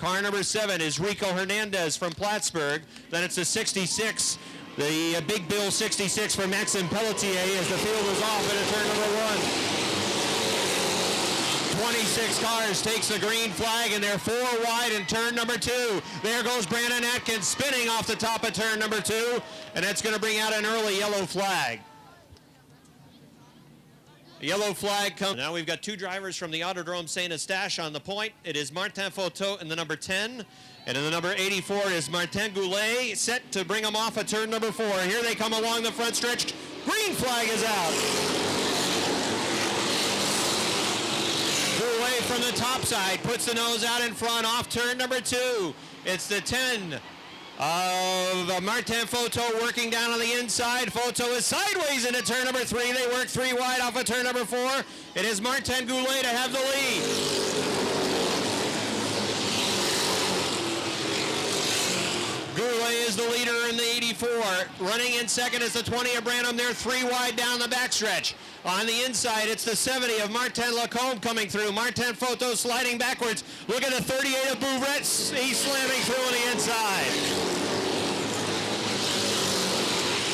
Car number 7 is Rico Hernandez from Plattsburgh. Then it's a 66, the Big Bill 66 for Maxim Pelletier as the field is off into turn number 1. 26 cars takes the green flag, and they're 4 wide in turn number 2. There goes Brandon Atkins spinning off the top of turn number 2, and that's going to bring out an early yellow flag. A yellow flag comes. Now we've got 2 drivers from the Autodrome Saint Eustache on the point. It is Martin Photo in the number 10, and in the number 84 is Martin Goulet, set to bring them off at turn number 4. Here they come along the front stretch. Green flag is out. Goulet from the top side puts the nose out in front off turn number 2. It's the 10 of Martin Photo working down on the inside. Photo is sideways into turn number 3. They work 3 wide off of turn number 4. It is Martin Goulet to have the lead. Goulet is the leader in the 84. Running in second is the 20 of Branham. They're 3 wide down the backstretch. On the inside, it's the 70 of Martin Lacombe coming through. Martin Photo sliding backwards. Look at the 38 of Bouvret. He's slamming through on the inside.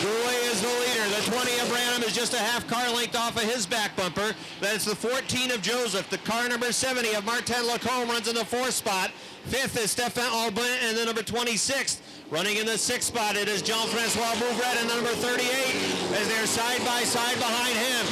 Goulet is the leader. The 20 of Branham is just a half car length off of his back bumper. That's the 14 of Joseph. The car number 70 of Martin Lacombe runs in the 4th spot. 5th is Stéphane Aubin, and the number 26th. Running in the 6th spot, it is Jean-Francois Bouvret and the number 38 as they're side by side behind him.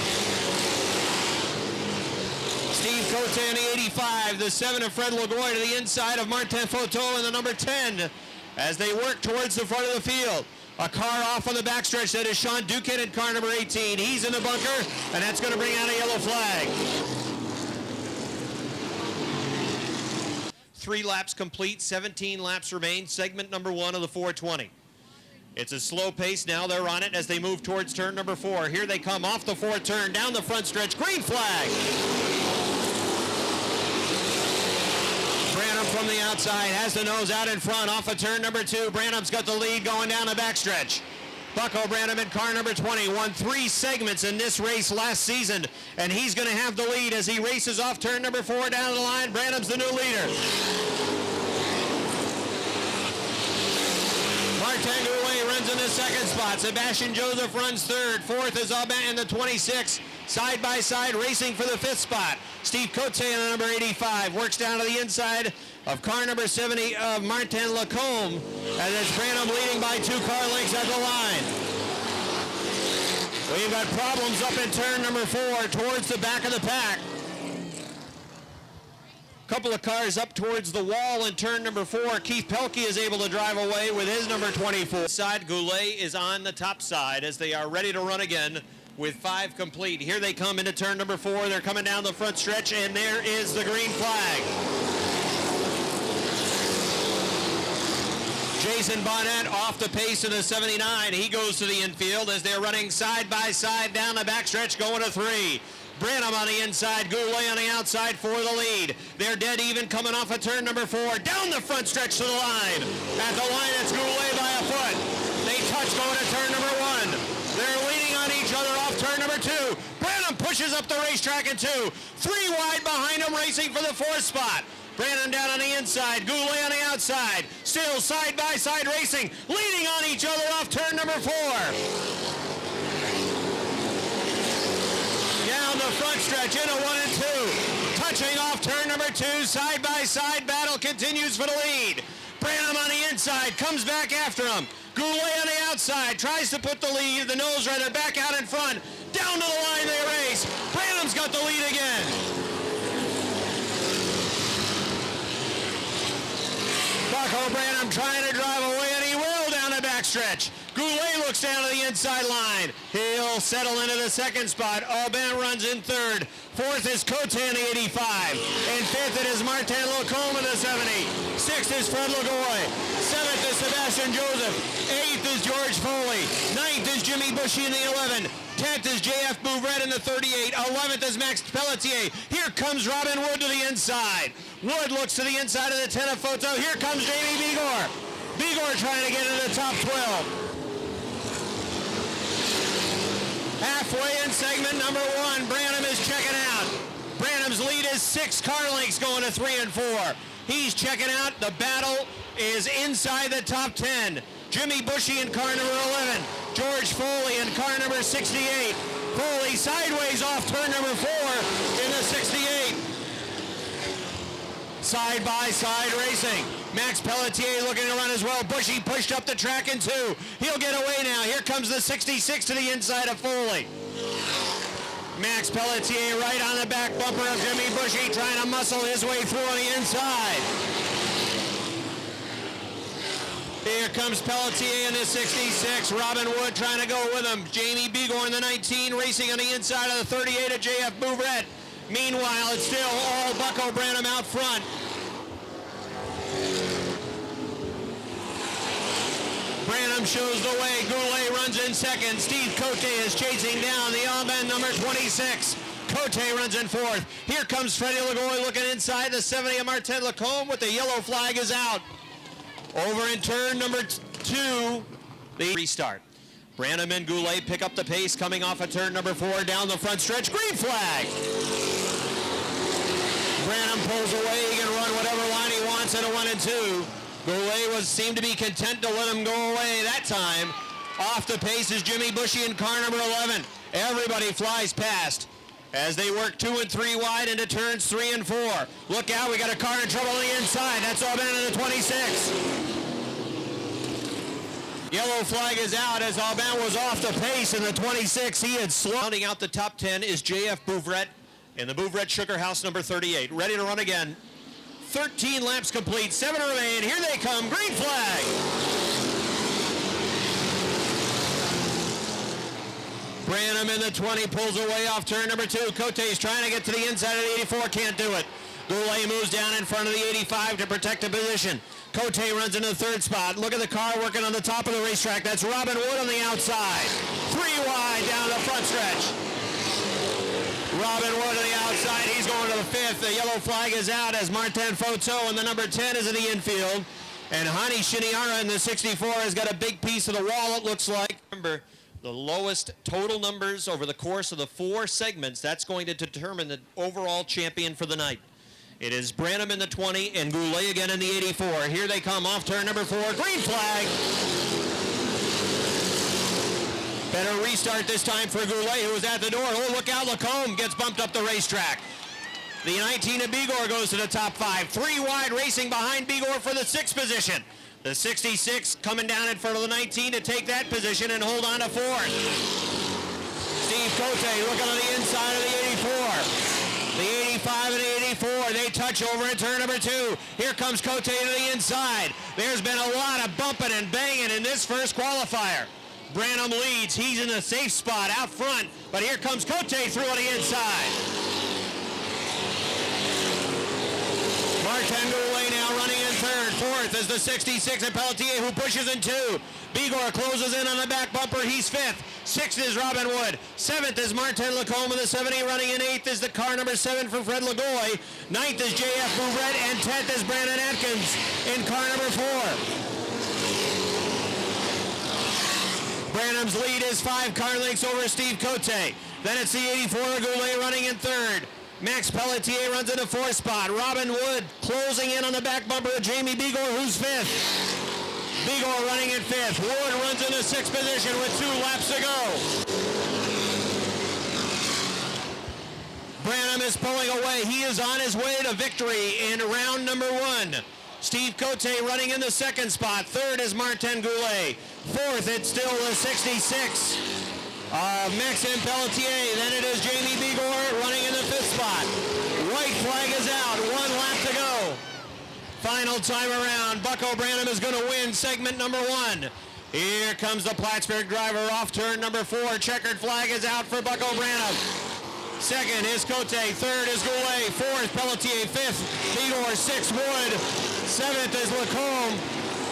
Steve Cote in the 85, the 7 of Fred Lagoy to the inside of Martin Photo and the number 10 as they work towards the front of the field. A car off on the backstretch, that is Sean Duquette in car number 18. He's in the bunker, and that's going to bring out a yellow flag. 3 laps complete, 17 laps remain, segment number 1 of the 420. It's a slow pace now, they're on it as they move towards turn number 4. Here they come off the 4th turn, down the front stretch, green flag. Branham from the outside has the nose out in front off of turn number 2. Branham's got the lead going down the backstretch. Bucko Branham in car number 20 won 3 segments in this race last season, and he's going to have the lead as he races off turn number 4 down the line. Branham's the new leader. Martin Goulet runs in the 2nd spot. Sebastian Joseph runs 3rd. 4th is Aubin in the 26. Side by side racing for the 5th spot. Steve Cote in the number 85 works down to the inside of car number 70 of Martin Lacombe, and it's Branham leading by 2 car lengths at the line. We've got problems up in turn number 4 towards the back of the pack. Couple of cars up towards the wall in turn number 4. Keith Pelkey is able to drive away with his number 24. Side Goulet is on the top side as they are ready to run again with 5 complete. Here they come into turn number 4. They're coming down the front stretch, and there is the green flag. Jason Bonnet off the pace of the 79. He goes to the infield as they're running side by side down the backstretch, going to 3. Branham on the inside, Goulet on the outside for the lead. They're dead even coming off of turn number 4. Down the front stretch to the line. At the line, it's Goulet by a foot. They touch going to turn number 1. They're leaning on each other off turn number 2. Branham pushes up the racetrack in 2. 3 wide behind him, racing for the 4th spot. Branham down on the inside, Goulet on the outside. Still side by side racing, leaning on each other off turn number 4. Down the front stretch into 1 and 2. Touching off turn number 2, side by side battle continues for the lead. Branham on the inside, comes back after him. Goulet on the outside, tries to put the lead, the nose rider back out in front. Down to the line they race. Branham's got the lead again. Bucko Branham trying to drive away, and he will down the backstretch. Goulet looks down to the inside line. He'll settle into the 2nd spot. Aubin runs in 3rd. 4th is Cote in the 85. In 5th it is Martin Lacombe in the 70. 6th is Fred Lagoy. 7th is Sebastian Joseph. 8th is George Foley. 9th is Jimmy Bushy in the 11. 10th is J.F. Bouvret in the 38. 11th is Max Pelletier. Here comes Robin Wood to the inside. Wood looks to the inside of the 10 of Photo. Here comes Jamie Bigor. Bigor trying to get into the top 12. Halfway in segment number 1, Branham is checking out. Branham's lead is 6 car lengths going to 3 and 4. He's checking out. The battle is inside the top 10. Jimmy Bushy in car number 11. George Foley in car number 68. Foley sideways off turn number 4 in the 68. Side-by-side racing. Max Pelletier looking to run as well. Bushy pushed up the track in 2. He'll get away now. Here comes the 66 to the inside of Foley. Max Pelletier right on the back bumper of Jimmy Bushy, trying to muscle his way through on the inside. Here comes Pelletier in the 66. Robin Wood trying to go with him. Jamie Begor in the 19, racing on the inside of the 38 of J.F. Bouvret. Meanwhile, it's still all Bucko Branham out front. Branham shows the way. Goulet runs in second. Steve Cote is chasing down the Airborne number 26. Cote runs in fourth. Here comes Freddie Lagoy looking inside the 70 of Martin Lacombe with the yellow flag is out. Over in turn number 2, the restart. Branham and Goulet pick up the pace coming off of turn number 4 down the front stretch. Green flag. Branham pulls away. He can run whatever line he wants at a 1 and 2. Goulet seemed to be content to let him go away that time. Off the pace is Jimmy Bushy in car number 11. Everybody flies past as they work 2 and 3 wide into turns 3 and 4. Look out, we got a car in trouble on the inside. That's Airborne in the 26. Yellow flag is out as Airborne was off the pace in the 26. He had rounding out the top 10 is J.F. Bouvret in the Bouvret Sugar House number 38. Ready to run again. 13 laps complete, 7 remain. Here they come, green flag. Branham in the 20 pulls away off turn number 2. Cote's trying to get to the inside of the 84, can't do it. Goulet moves down in front of the 85 to protect the position. Cote runs into the 3rd spot. Look at the car working on the top of the racetrack. That's Robin Wood on the outside. 3 wide down the front stretch. Robin Wood on the outside. He's going to the 5th. The yellow flag is out as Martin Foto and the number 10 is in the infield. And Hani Shiniara in the 64 has got a big piece of the wall, it looks like. Remember, the lowest total numbers over the course of the 4 segments, that's going to determine the overall champion for the night. It is Branham in the 20 and Goulet again in the 84. Here they come off turn number 4. Green flag. Better restart this time for Goulet, who was at the door. Oh, look out, Lacombe gets bumped up the racetrack. The 19 of Begor goes to the top 5. 3 wide racing behind Begor for the 6th position. The 66 coming down in front of the 19 to take that position and hold on to 4th. Steve Cote looking on the inside of the 84. The 85 and the 84, they touch over at turn number 2. Here comes Cote to the inside. There's been a lot of bumping and banging in this first qualifier. Branham leads. He's in a safe spot out front, but here comes Cote through on the inside. Martin Goulet now running in 3rd. 4th is the 66 and Pelletier, who pushes in 2. Begor closes in on the back bumper. He's 5th. 6th is Robin Wood. 7th is Martin Lacombe in the 70. Running in 8th is the car number 7 for Fred Lagoy. 9th is J.F. Bouvret, and 10th is Brandon Atkins in car number 4. Branham's lead is 5 car lengths over Steve Cote. Then it's the 84 Goulet running in 3rd. Max Pelletier runs in the 4th spot. Robin Wood closing in on the back bumper of Jamie Begor, who's 5th. Begor running in 5th. Wood runs in the 6th position with 2 laps to go. Branham is pulling away. He is on his way to victory in round number 1. Steve Cote running in the 2nd spot. 3rd is Martin Goulet. 4th, it's still the 66. Maxime Pelletier. Then it is Jamie Begor running in the 5th spot. White flag is out. 1 lap to go. Final time around. Bucko Branham is going to win segment number 1. Here comes the Plattsburgh driver off turn number 4. Checkered flag is out for Bucko Branham. 2nd is Cote. 3rd is Goulet. 4th, Pelletier. 5th, Begor. 6th, Wood. 7th is Lacombe.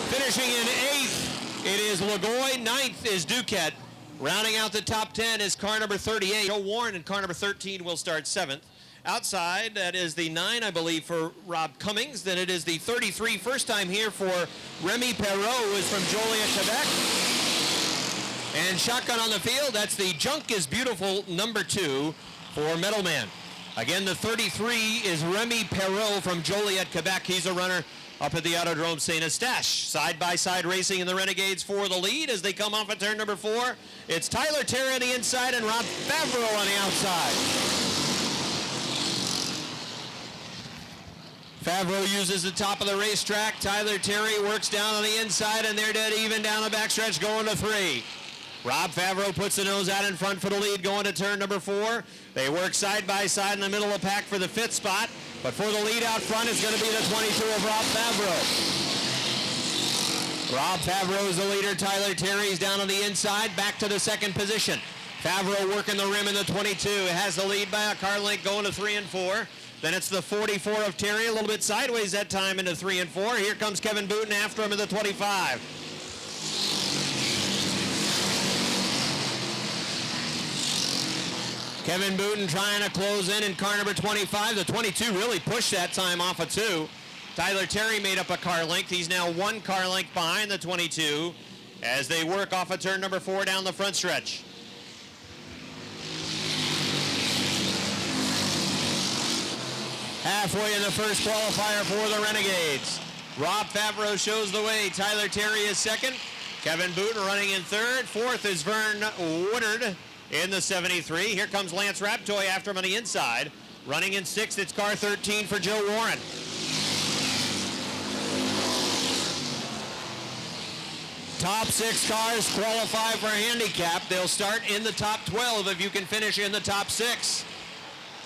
Finishing in 8th, it is Lagoy. 9th is Duquette. Rounding out the top 10 is car number 38. Joe Warren and car number 13 will start 7th. Outside, that is the 9, I believe, for Rob Cummings. Then it is the 33, first time here for Remy Perrault, who is from Joliet, Quebec. And shotgun on the field, that's the Junk is Beautiful number 2 for Metal Man. Again, the 33 is Remy Perrault from Joliet, Quebec. He's a runner up at the Autodrome Saint-Eustache. Side-by-side racing in the Renegades for the lead as they come off at turn number 4. It's Tyler Terry on the inside and Rob Favreau on the outside. Favreau uses the top of the racetrack. Tyler Terry works down on the inside, and they're dead even down the backstretch going to 3. Rob Favreau puts the nose out in front for the lead going to turn number 4. They work side by side in the middle of the pack for the 5th spot. But for the lead out front is going to be the 22 of Rob Favreau. Rob Favreau is the leader. Tyler Terry's down on the inside, back to the 2nd position. Favreau working the rim in the 22. Has the lead by a car length going to 3 and 4. Then it's the 44 of Terry, a little bit sideways that time into 3 and 4. Here comes Kevin Booten after him in the 25. Kevin Booten trying to close in car number 25. The 22 really pushed that time off of 2. Tyler Terry made up a car length. He's now 1 car length behind the 22 as they work off of turn number 4 down the front stretch. Halfway in the first qualifier for the Renegades. Rob Favreau shows the way. Tyler Terry is 2nd. Kevin Booten running in 3rd. 4th is Vern Woodard in the 73. Here comes Lance Raptoy after him on the inside. Running in 6th, it's car 13 for Joe Warren. Top 6 cars qualify for a handicap. They'll start in the top 12 if you can finish in the top 6.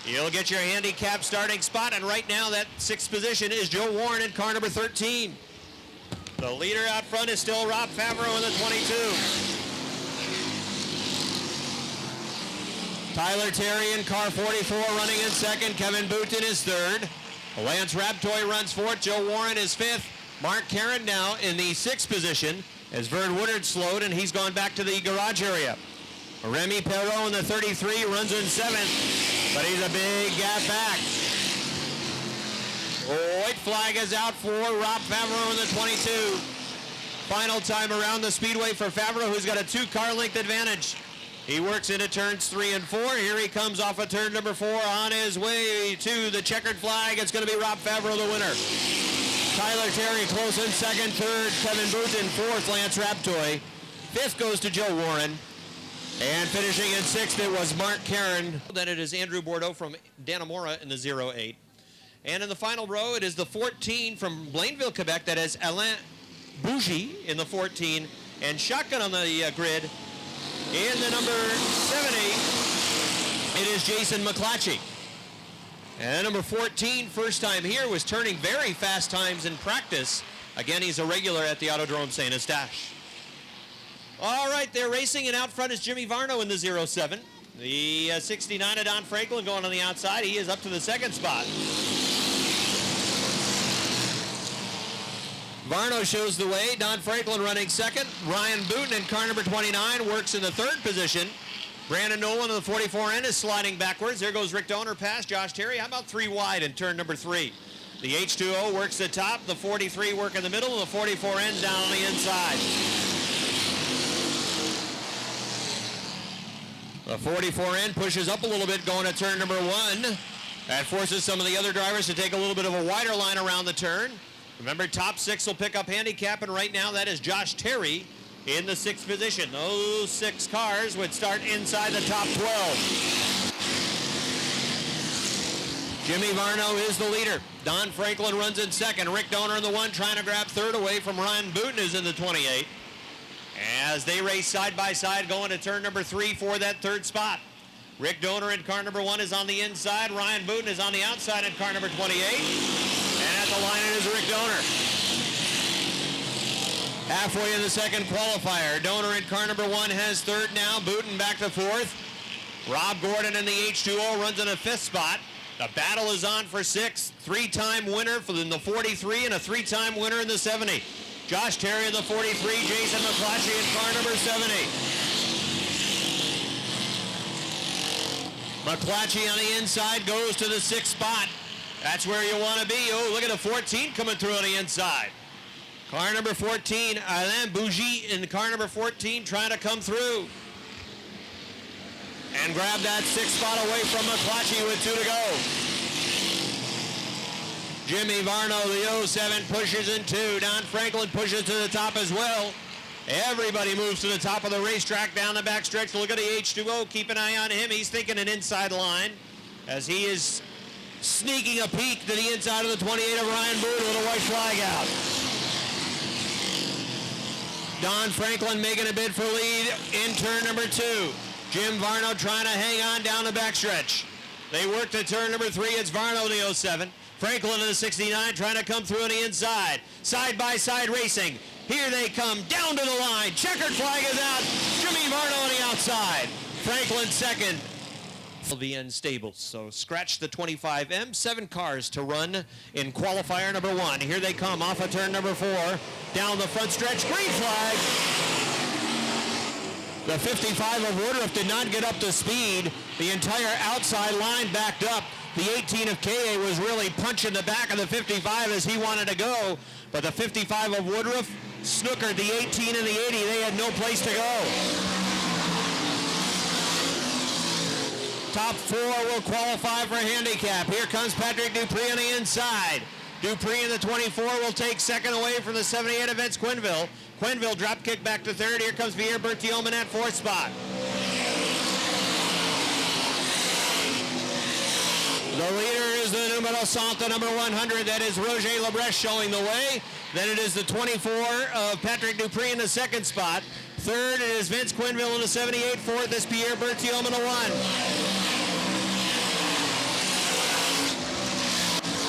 You'll get your handicap starting spot, and right now that 6th position is Joe Warren in car number 13. The leader out front is still Rob Favreau in the 22. Tyler Terry in car 44 running in 2nd. Kevin Booten is 3rd. Lance Raptoy runs 4th. Joe Warren is 5th. Mark Caron now in the 6th position as Vern Woodard slowed, and he's gone back to the garage area. Remy Perrault in the 33 runs in 7th, but he's a big gap back. White flag is out for Rob Favreau in the 22. Final time around the Speedway for Favreau, who's got a 2-car length advantage. He works into turns 3 and 4. Here he comes off of turn number 4 on his way to the checkered flag. It's going to be Rob Favreau, the winner. Tyler Terry close in 2nd, 3rd, Kevin Booten, 4th, Lance Raptoy. 5th goes to Joe Warren. And finishing in 6th, it was Mark Caron. Then it is Andrew Bordeaux from Dannemora in the 08. And in the final row, it is the 14 from Blainville, Quebec. That is Alain Bougie in the 14. And shotgun on the grid in the number 70, it is Jason McClatchy. And number 14, first time here, was turning very fast times in practice. Again, he's a regular at the Autodrome Saint-Eustache. All right, they're racing, and out front is Jimmy Varno in the 07. The 69 of Don Franklin going on the outside. He is up to the 2nd spot. Varno shows the way. Don Franklin running 2nd. Ryan Booten in car number 29 works in the 3rd position. Brandon Nolan in the 44N is sliding backwards. There goes Rick Donor past Josh Terry. How about 3 wide in turn number 3? The H2O works the top. The 43 work in the middle, and the 44N's down on the inside. The 44N pushes up a little bit going to turn number 1. That forces some of the other drivers to take a little bit of a wider line around the turn. Remember, top 6 will pick up handicap, and right now that is Josh Terry in the 6th position. Those 6 cars would start inside the top 12. Jimmy Varno is the leader. Don Franklin runs in 2nd. Rick Donor in the 1 trying to grab 3rd away from Ryan Booten, who's in the 28. As they race side by side going to turn number 3 for that 3rd spot. Rick Donor in car number 1 is on the inside. Ryan Booten is on the outside in car number 28. And at the line it is Rick Donor. Halfway in the 2nd qualifier. Donor in car number 1 has 3rd now. Booten back to 4th. Rob Gordon in the H2O runs in a 5th spot. The battle is on for 6th. 3-time winner in the 43 and a 3-time winner in the 70. Josh Terry in the 43, Jason McClatchy in car number 70. McClatchy on the inside goes to the 6th spot. That's where you want to be. Oh, look at the 14 coming through on the inside. Car number 14, Alain Bougie in car number 14 trying to come through. And and grab that 6th spot away from McClatchy with 2 to go. Jimmy Varno, the 07, pushes in 2. Don Franklin pushes to the top as well. Everybody moves to the top of the racetrack down the backstretch. Look at the H2O. Keep an eye on him. He's thinking an inside line as he is sneaking a peek to the inside of the 28 of Ryan Boone with a white flag out. Don Franklin making a bid for lead in turn number 2. Jim Varno trying to hang on down the backstretch. They work to turn number 3. It's Varno, the 07. Franklin in the 69 trying to come through on the inside. Side-by-side racing. Here they come down to the line. Checkered flag is out. Jimmy Varno on the outside. Franklin second. LVN Stables. So scratch the 25M. 7 cars to run in qualifier number 1. Here they come off of turn number 4. Down the front stretch. Green flag. The 55 of Woodruff did not get up to speed. The entire outside line backed up. The 18 of KA was really punching the back of the 55 as he wanted to go. But the 55 of Woodruff snookered the 18 and the 80. They had no place to go. Top 4 will qualify for handicap. Here comes Patrick Dupree on the inside. Dupree in the 24 will take second away from the 78 of Vince Quinville. Quinville drop kick back to third. Here comes Pierre Berthiaume in that 4th spot. The leader is the numero Santa, number 100. That is Roger Lebrecht showing the way. Then it is the 24 of Patrick Dupree in the 2nd spot. Third, it is Vince Quinville in the 78. 4th is Pierre Berthiaume in the 1.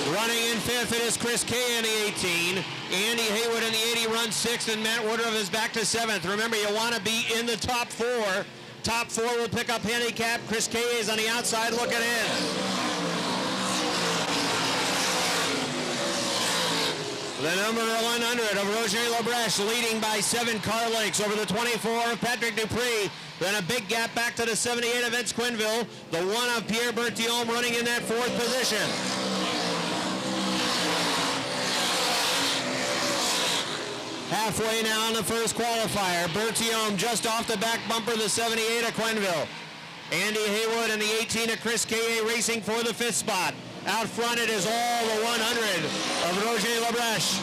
Running in 5th, it is Chris Kay in the 18. Andy Haywood in the 80 runs 6th, and Matt Woodruff is back to 7th. Remember, you want to be in the top 4. Top 4 will pick up handicap. Chris Kay is on the outside looking in. The number 100 of Roger Lebrecht leading by 7 car lengths over the 24 of Patrick Dupree. Then a big gap back to the 78 of Vince Quinville. The 1 of Pierre Berthiaume running in that 4th position. Halfway now in the first qualifier. Berthiaume just off the back bumper, the 78 of Quinville. Andy Haywood and the 18 of Chris K.A. racing for the 5th spot. Out front it is all the 100 of Roger Lebrecht.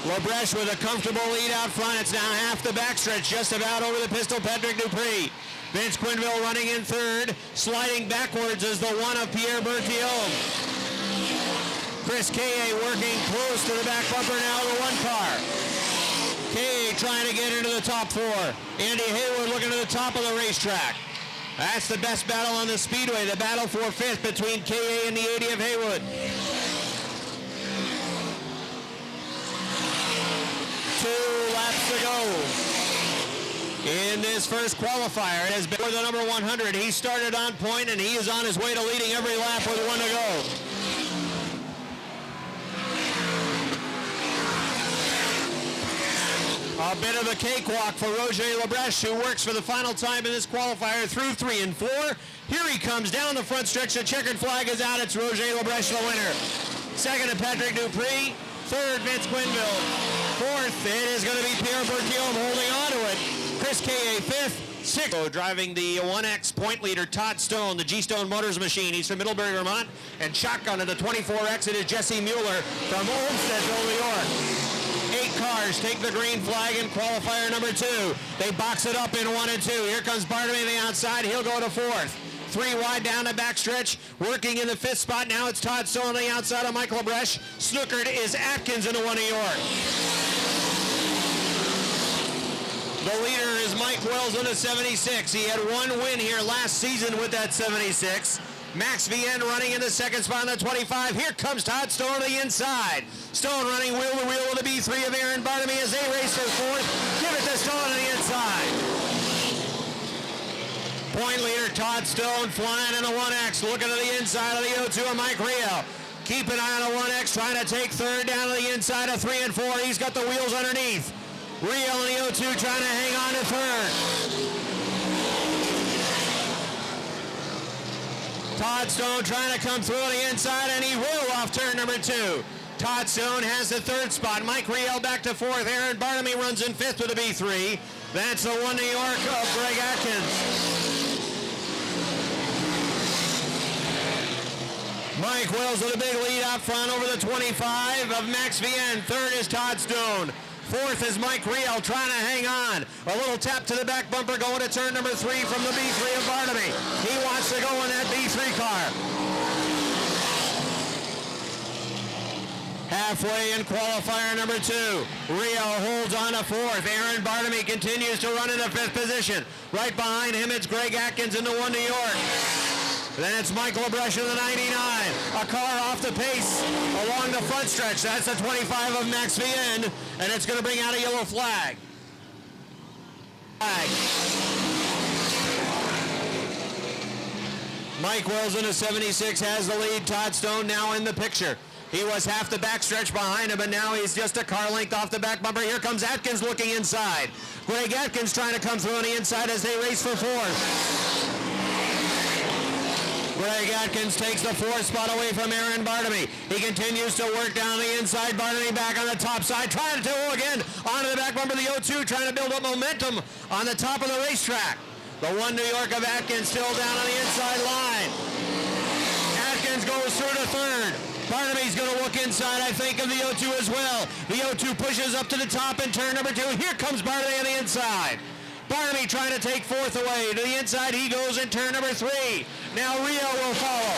Lebrecht with a comfortable lead out front. It's now half the backstretch, just about over the pistol, Patrick Dupree. Vince Quinville running in 3rd. Sliding backwards is the 1 of Pierre Berthiaume. Chris K.A. working close to the back bumper now, the 1 car. K.A. trying to get into the top 4. Andy Haywood looking to the top of the racetrack. That's the best battle on the Speedway, the battle for 5th between K.A. and the 80 of Haywood. 2 laps to go in this first qualifier. It has been for the number 100. He started on point, and he is on his way to leading every lap with 1 to go. A bit of a cakewalk for Roger Lebrecht, who works for the final time in this qualifier through 3 and 4. Here he comes down the front stretch. The checkered flag is out. It's Roger Lebrecht, the winner. 2nd to Patrick Dupree. 3rd, Vince Quinville. 4th, it is going to be Pierre Berthiaume holding on to it. Chris K.A. 5th. 6th, driving the 1X point leader, Todd Stone, the G-Stone Motors machine. He's from Middlebury, Vermont. And shotgun in the 24X, it is Jesse Mueller from Olmstedville, New York. 8 cars take the green flag in qualifier number 2. They box it up in 1 and 2. Here comes Barnabé on the outside. He'll go to 4th. 3 wide down the backstretch. Working in the 5th spot. Now it's Todd Stone on the outside of Michael Lebrecht. Snookered is Atkins in the 1 New York. The leader is Mike Wells in the 76. He had 1 win here last season with that 76. Max Vienne running in the 2nd spot on the 25. Here comes Todd Stone on the inside. Stone running wheel to wheel with the B3 of Aaron Barnabé as they race for 4th. Give it to Stone on the inside. Point leader Todd Stone flying in the 1X. Looking to the inside of the O2 of Mike Rio. Keep an eye on the 1X, trying to take 3rd down to the inside of 3 and 4. He's got the wheels underneath. Rio in the O2 trying to hang on to 3rd. Todd Stone trying to come through on the inside, and he will off turn number 2. Todd Sullivan has the third spot. Mike Riel back to fourth. Aaron Barnamy runs in fifth with a B3. That's the one New York of Greg Atkins. Mike Wells with a big lead out front over the 25 of Max Vienne. Third is Todd Stone. Fourth is Mike Riel trying to hang on. A little tap to the back bumper going to turn number 3 from the B3 of Barnaby. He wants to go in that B3 car. Halfway in qualifier number 2. Riel holds on to fourth. Aaron Barnamy continues to run in the fifth position. Right behind him, it's Greg Atkins in the 1 New York. Then it's Michael Lebrecht in the 99. A car off the pace along the front stretch. That's the 25 of Max Vienne, and it's going to bring out a yellow flag. Mike Wells in the 76 has the lead. Todd Stone now in the picture. He was half the backstretch behind him, and now he's just a car length off the back bumper. Here comes Atkins looking inside. Greg Atkins trying to come through on the inside as they race for fourth. Greg Atkins takes the fourth spot away from Aaron Barnamy. He continues to work down the inside. Barnamy back on the top side, trying to go again onto the back bumper of the O2, trying to build up momentum on the top of the racetrack. The 1 New York of Atkins still down on the inside line. Atkins goes through to third. Barnaby's going to look inside, I think, of the O2 as well. The O2 pushes up to the top in turn number 2. Here comes Barnaby on the inside. Barnaby trying to take fourth away. To the inside he goes in turn number 3. Now Riel will follow.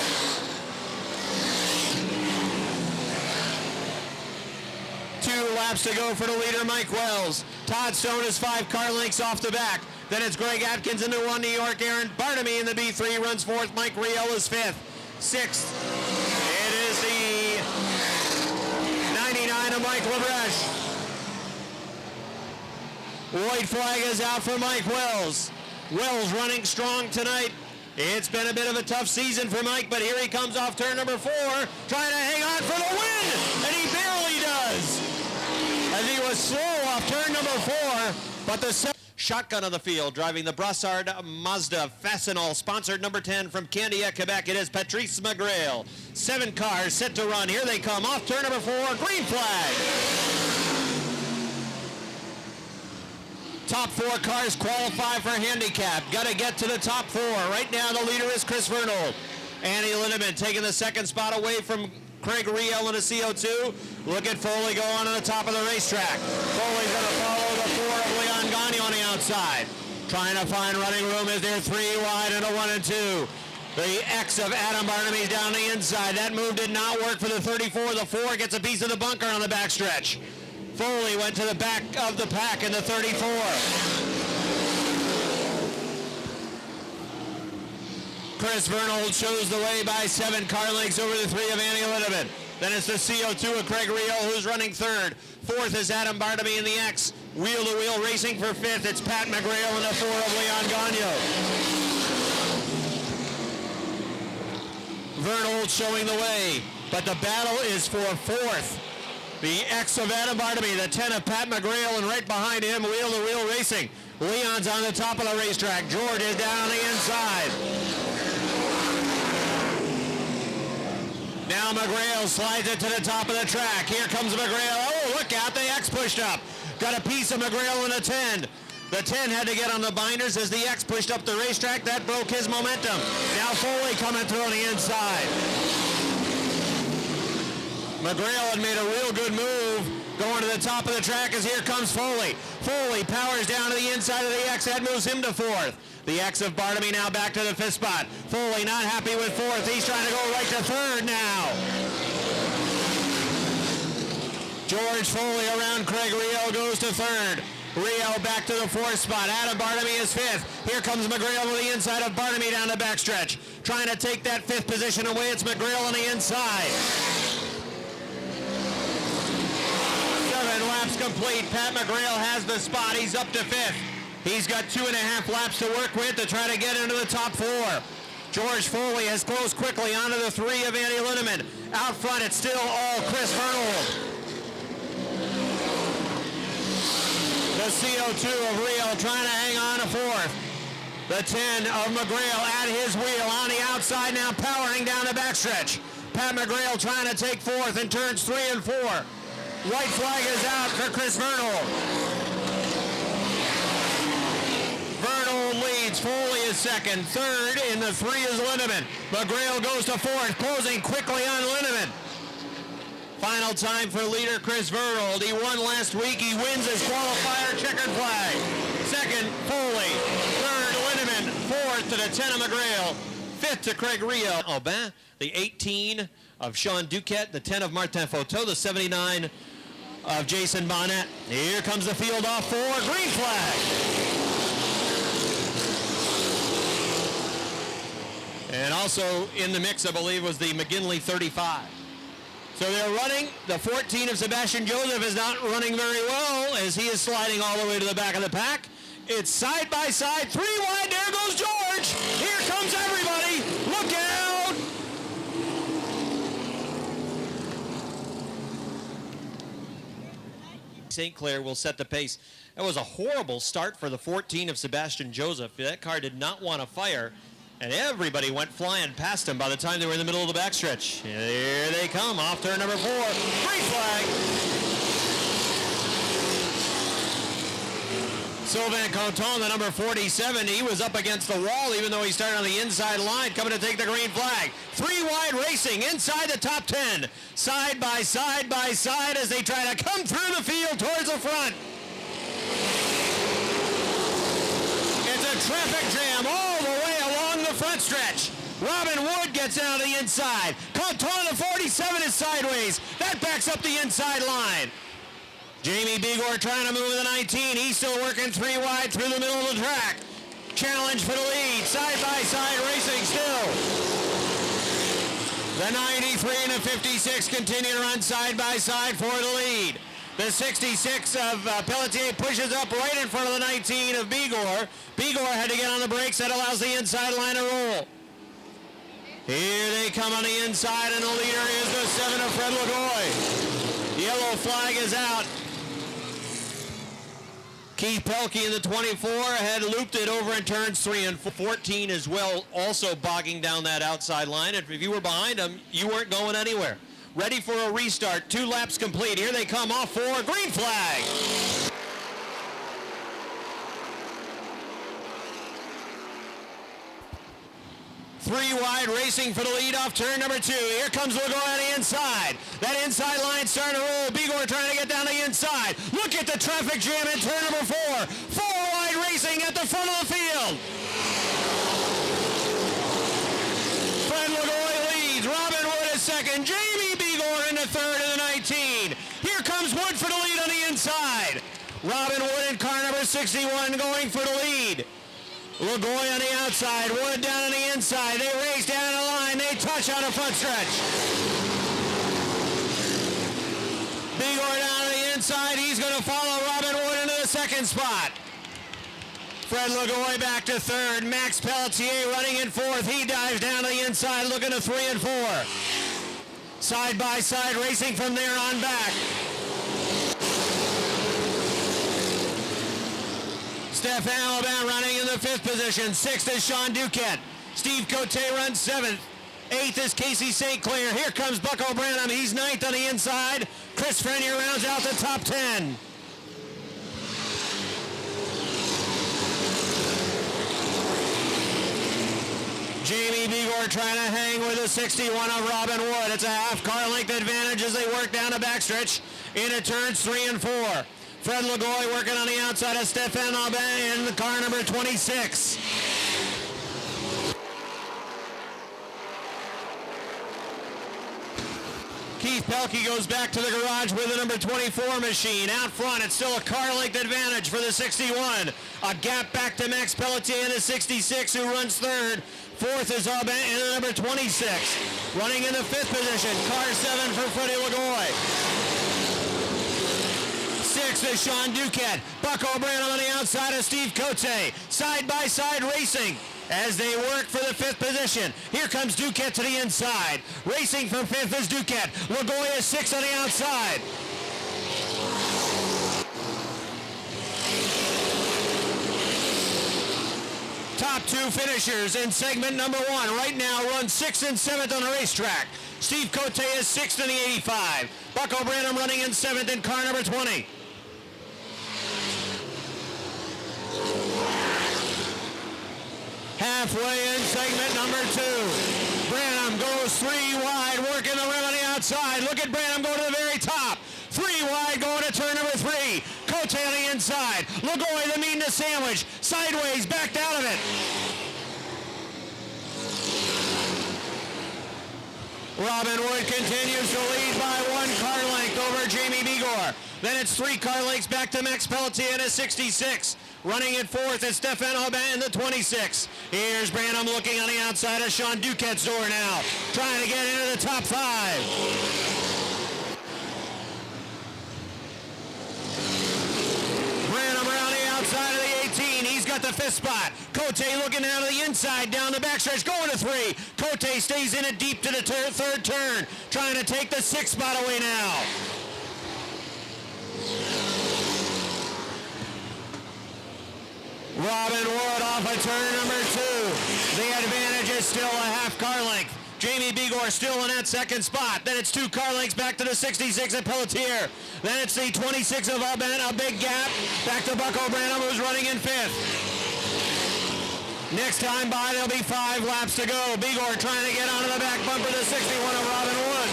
Two laps to go for the leader, Mike Wells. Todd Stone is 5 car lengths off the back. Then it's Greg Atkins in the 1 New York. Aaron Barnamy in the B3 runs fourth. Mike Riel is fifth. Sixth, it is the 99 of Mike Lebrecht. White flag is out for Mike Wells. Wells running strong tonight. It's been a bit of a tough season for Mike, but here he comes off turn number 4, trying to hang on for the win, and he barely does. As he was slow off turn number 4, but the shotgun on the field, driving the Brassard Mazda Fastenal, sponsored number 10 from Candiac, Quebec. It is Patrice McGrail. 7 cars set to run. Here they come off turn number 4, green flag. Top 4 cars qualify for handicap. Got to get to the top 4. Right now the leader is Chris Vernold. Andy Lindemann taking the second spot away from Craig Riel in a CO2. Look at Foley go on the top of the racetrack. Foley's going to follow the 4 of Leon Gagne on the outside. Trying to find running room as they're 3 wide and a 1 and 2. The X of Adam Barnaby's down the inside. That move did not work for the 34. The 4 gets a piece of the bunker on the backstretch. Foley went to the back of the pack in the 34. Chris Vernold shows the way by 7 car lengths over the 3 of Andy Lindemann. Then it's the CO2 of Craig Riel, who's running third. Fourth is Adam Barnaby in the X. Wheel-to-wheel racing for fifth. It's Pat McGrail in the 4 of Leon Gagne. Vernold showing the way, but the battle is for fourth. The X of Adam Barnaby, the 10 of Pat McGrail, and right behind him, wheel-to-wheel racing. Leon's on the top of the racetrack. George is down on the inside. Now McGrail slides it to the top of the track. Here comes McGrail. Oh, look out, the X pushed up. Got a piece of McGrail in the 10. The 10 had to get on the binders as the X pushed up the racetrack. That broke his momentum. Now Foley coming through on the inside. McGrail had made a real good move going to the top of the track as here comes Foley. Foley powers down to the inside of the X. That moves him to fourth. The X of Barnaby now back to the 5th spot. Foley not happy with fourth. He's trying to go right to third now. George Foley around Craig Riel goes to third. Riel back to the 4th spot. Adam Barnaby is 5th. Here comes McGrail to the inside of Barnaby down the backstretch. Trying to take that 5th position away. It's McGrail on the inside. 7 laps complete. Pat McGrail has the spot. He's up to 5th. He's got 2.5 laps to work with to try to get into the top 4. George Foley has closed quickly onto the 3 of Andy Lindemann. Out front, it's still all Chris Vernold. The CO2 of Riel trying to hang on to 4th. The 10 of McGrail at his wheel on the outside now, powering down the backstretch. Pat McGrail trying to take fourth in turns 3 and 4. White flag is out for Chris Vernal. Vernal leads. Foley is second. Third in the 3 is Lindemann. McGrail goes to fourth, closing quickly on Lindemann. Final time for leader Chris Vernal. He won last week. He wins his qualifier checkered flag. Second, Foley. Third, Lindemann. Fourth to the 10 of McGrail. Fifth to Craig Rio. Aubin. The 18 of Sean Duquette. The 10 of Martin Foteau. The 79 of Jason Bonnet. Here comes the field off for green flag. And also in the mix, I believe, was the McGinley 35. So they're running. The 14 of Sebastian Joseph is not running very well as he is sliding all the way to the back of the pack. It's side by side, 3 wide. There goes George. Here comes everybody. Look out. St. Clair will set the pace. That was a horrible start for the 14 of Sebastian Joseph. That car did not want to fire. And everybody went flying past him by the time they were in the middle of the backstretch. Here they come, off turn number 4. Green flag. Sylvain Conton, the number 47, he was up against the wall even though he started on the inside line, coming to take the green flag. 3 wide racing inside the top 10. Side by side as they try to come through the field towards the front. It's a traffic jam all the way along the front stretch. Robin Wood gets down to the inside. Conton, the 47, is sideways. That backs up the inside line. Jamie Bigor trying to move the 19. He's still working 3 wide through the middle of the track. Challenge for the lead. Side by side racing still. The 93 and the 56 continue to run side by side for the lead. The 66 of Pelletier pushes up right in front of the 19 of Bigor. Bigor had to get on the brakes. That allows the inside line to roll. Here they come on the inside, and the leader is the 7 of Fred Lagoy. Yellow flag is out. Keith Pelkey in the 24 had looped it over in turns 3 and 14 as well, also bogging down that outside line. And if you were behind him, you weren't going anywhere. Ready for a restart. 2 laps complete. Here they come off for green flag. Three wide racing for the lead off turn number 2. Here comes Lagoy on the inside. That inside line starting to roll. Bigor trying to get down the inside. Look at the traffic jam in turn number 4. 4 wide racing at the front of the field. Fred Lagoy leads. Robin Wood is second. Jamie Bigor in the 3rd and the 19. Here comes Wood for the lead on the inside. Robin Wood in car number 61 going for the lead. Lagoy on the outside, Wood down on the inside. They race down the line. They touch on the front stretch. Bigor down on the inside. He's going to follow Robin Wood into the 2nd spot. Fred Lagoy back to 3rd. Max Pelletier running in 4th. He dives down to the inside, looking to 3 and 4. Side by side racing from there on back. Stefan Aubin running in the 5th position. 6th is Sean Duquette. Steve Cote runs 7th. 8th is Casey St. Clair. Here comes Bucko Branham. He's 9th on the inside. Chris Frenier rounds out the top 10. Jamie Bigor trying to hang with the 61 of Robin Wood. It's a half car length advantage as they work down the backstretch into turns 3 and 4. Fred Lagoy working on the outside of Stefan Aubin in the car number 26. Keith Pelkey goes back to the garage with the number 24 machine. Out front, it's still a car length advantage for the 61. A gap back to Max Pelletier in the 66, who runs 3rd. 4th is Aubin in the number 26. Running in the 5th position, car 7 for Freddie Lagoy. 6th is Sean Duquette. Bucko Branham on the outside of Steve Cote. Side by side racing as they work for the 5th position. Here comes Duquette to the inside. Racing for 5th is Duquette. Lagoy is 6th on the outside. Top two finishers in segment number one right now run 6th and 7th on the racetrack. Steve Cote is 6th in the 85. Bucko Branham running in 7th in car number 20. Halfway in segment number two. Branham goes 3 wide, working the rim on the outside. Look at Branham go to the very top. 3 wide going to turn number 3. Cote on the inside. LaGoy the mean to sandwich. Sideways, backed out of it. Robin Wood continues to lead by 1 car length over Jamie Begor. Then it's 3 car lengths back to Max Pelletier in a 66. Running in 4th is Stefan Aubin in the 26. Here's Branham looking on the outside of Sean Duquette's door now. Trying to get into the top 5. Branham around the outside of the 18. He's got the 5th spot. Cote looking out of the inside, down the backstretch, going to 3. Cote stays in it deep to the 3rd turn, trying to take the 6th spot away now. Robin Wood off of turn number 2. The advantage is still a half car length. Jamie Begor still in that 2nd spot. Then it's 2 car lengths back to the 66 at Pelletier. Then it's the 26 of Aubin, a big gap. Back to Bucko Branham, who's running in 5th. Next time by, there'll be 5 laps to go. Begor trying to get onto the back bumper, the 61 of Robin Wood.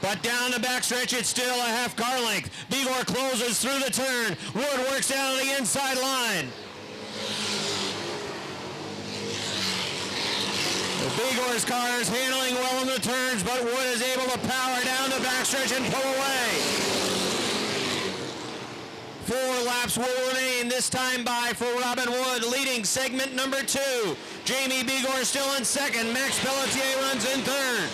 But down the backstretch, it's still a half car length. Begor closes through the turn. Wood works down to the inside line. Begor's car is handling well in the turns, but Wood is able to power down the backstretch and pull away. 4 laps will remain, this time by for Robin Wood, leading segment number 2. Jamie Begor still in 2nd. Max Pelletier runs in 3rd.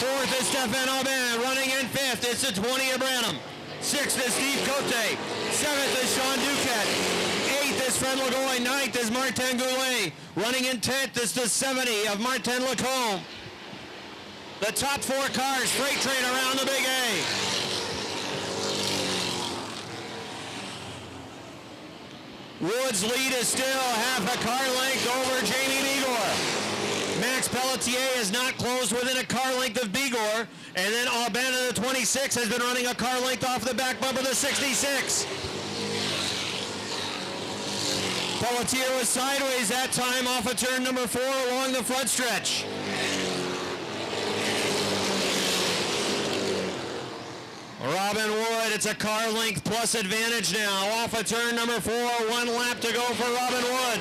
4th is Stefan Aubin, running in 5th. It's the 20 of Branham. 6th is Steve Cote. 7th is Sean Duquette. 8th is Fred LaGoy. 9th is Martin Goulet. Running in 10th is the 70 of Martin Lacombe. The top 4 cars freight train around the Big A. Wood's lead is still half a car length over Jamie Begor. Max Pelletier is not closed within a car length of Begor. And then Aubin in the 26 has been running a car length off the back bumper of the 66. Pelletier was sideways that time off of turn number 4 along the front stretch. Robin Wood, it's a car length plus advantage now. Off of turn number 4, 1 lap to go for Robin Wood.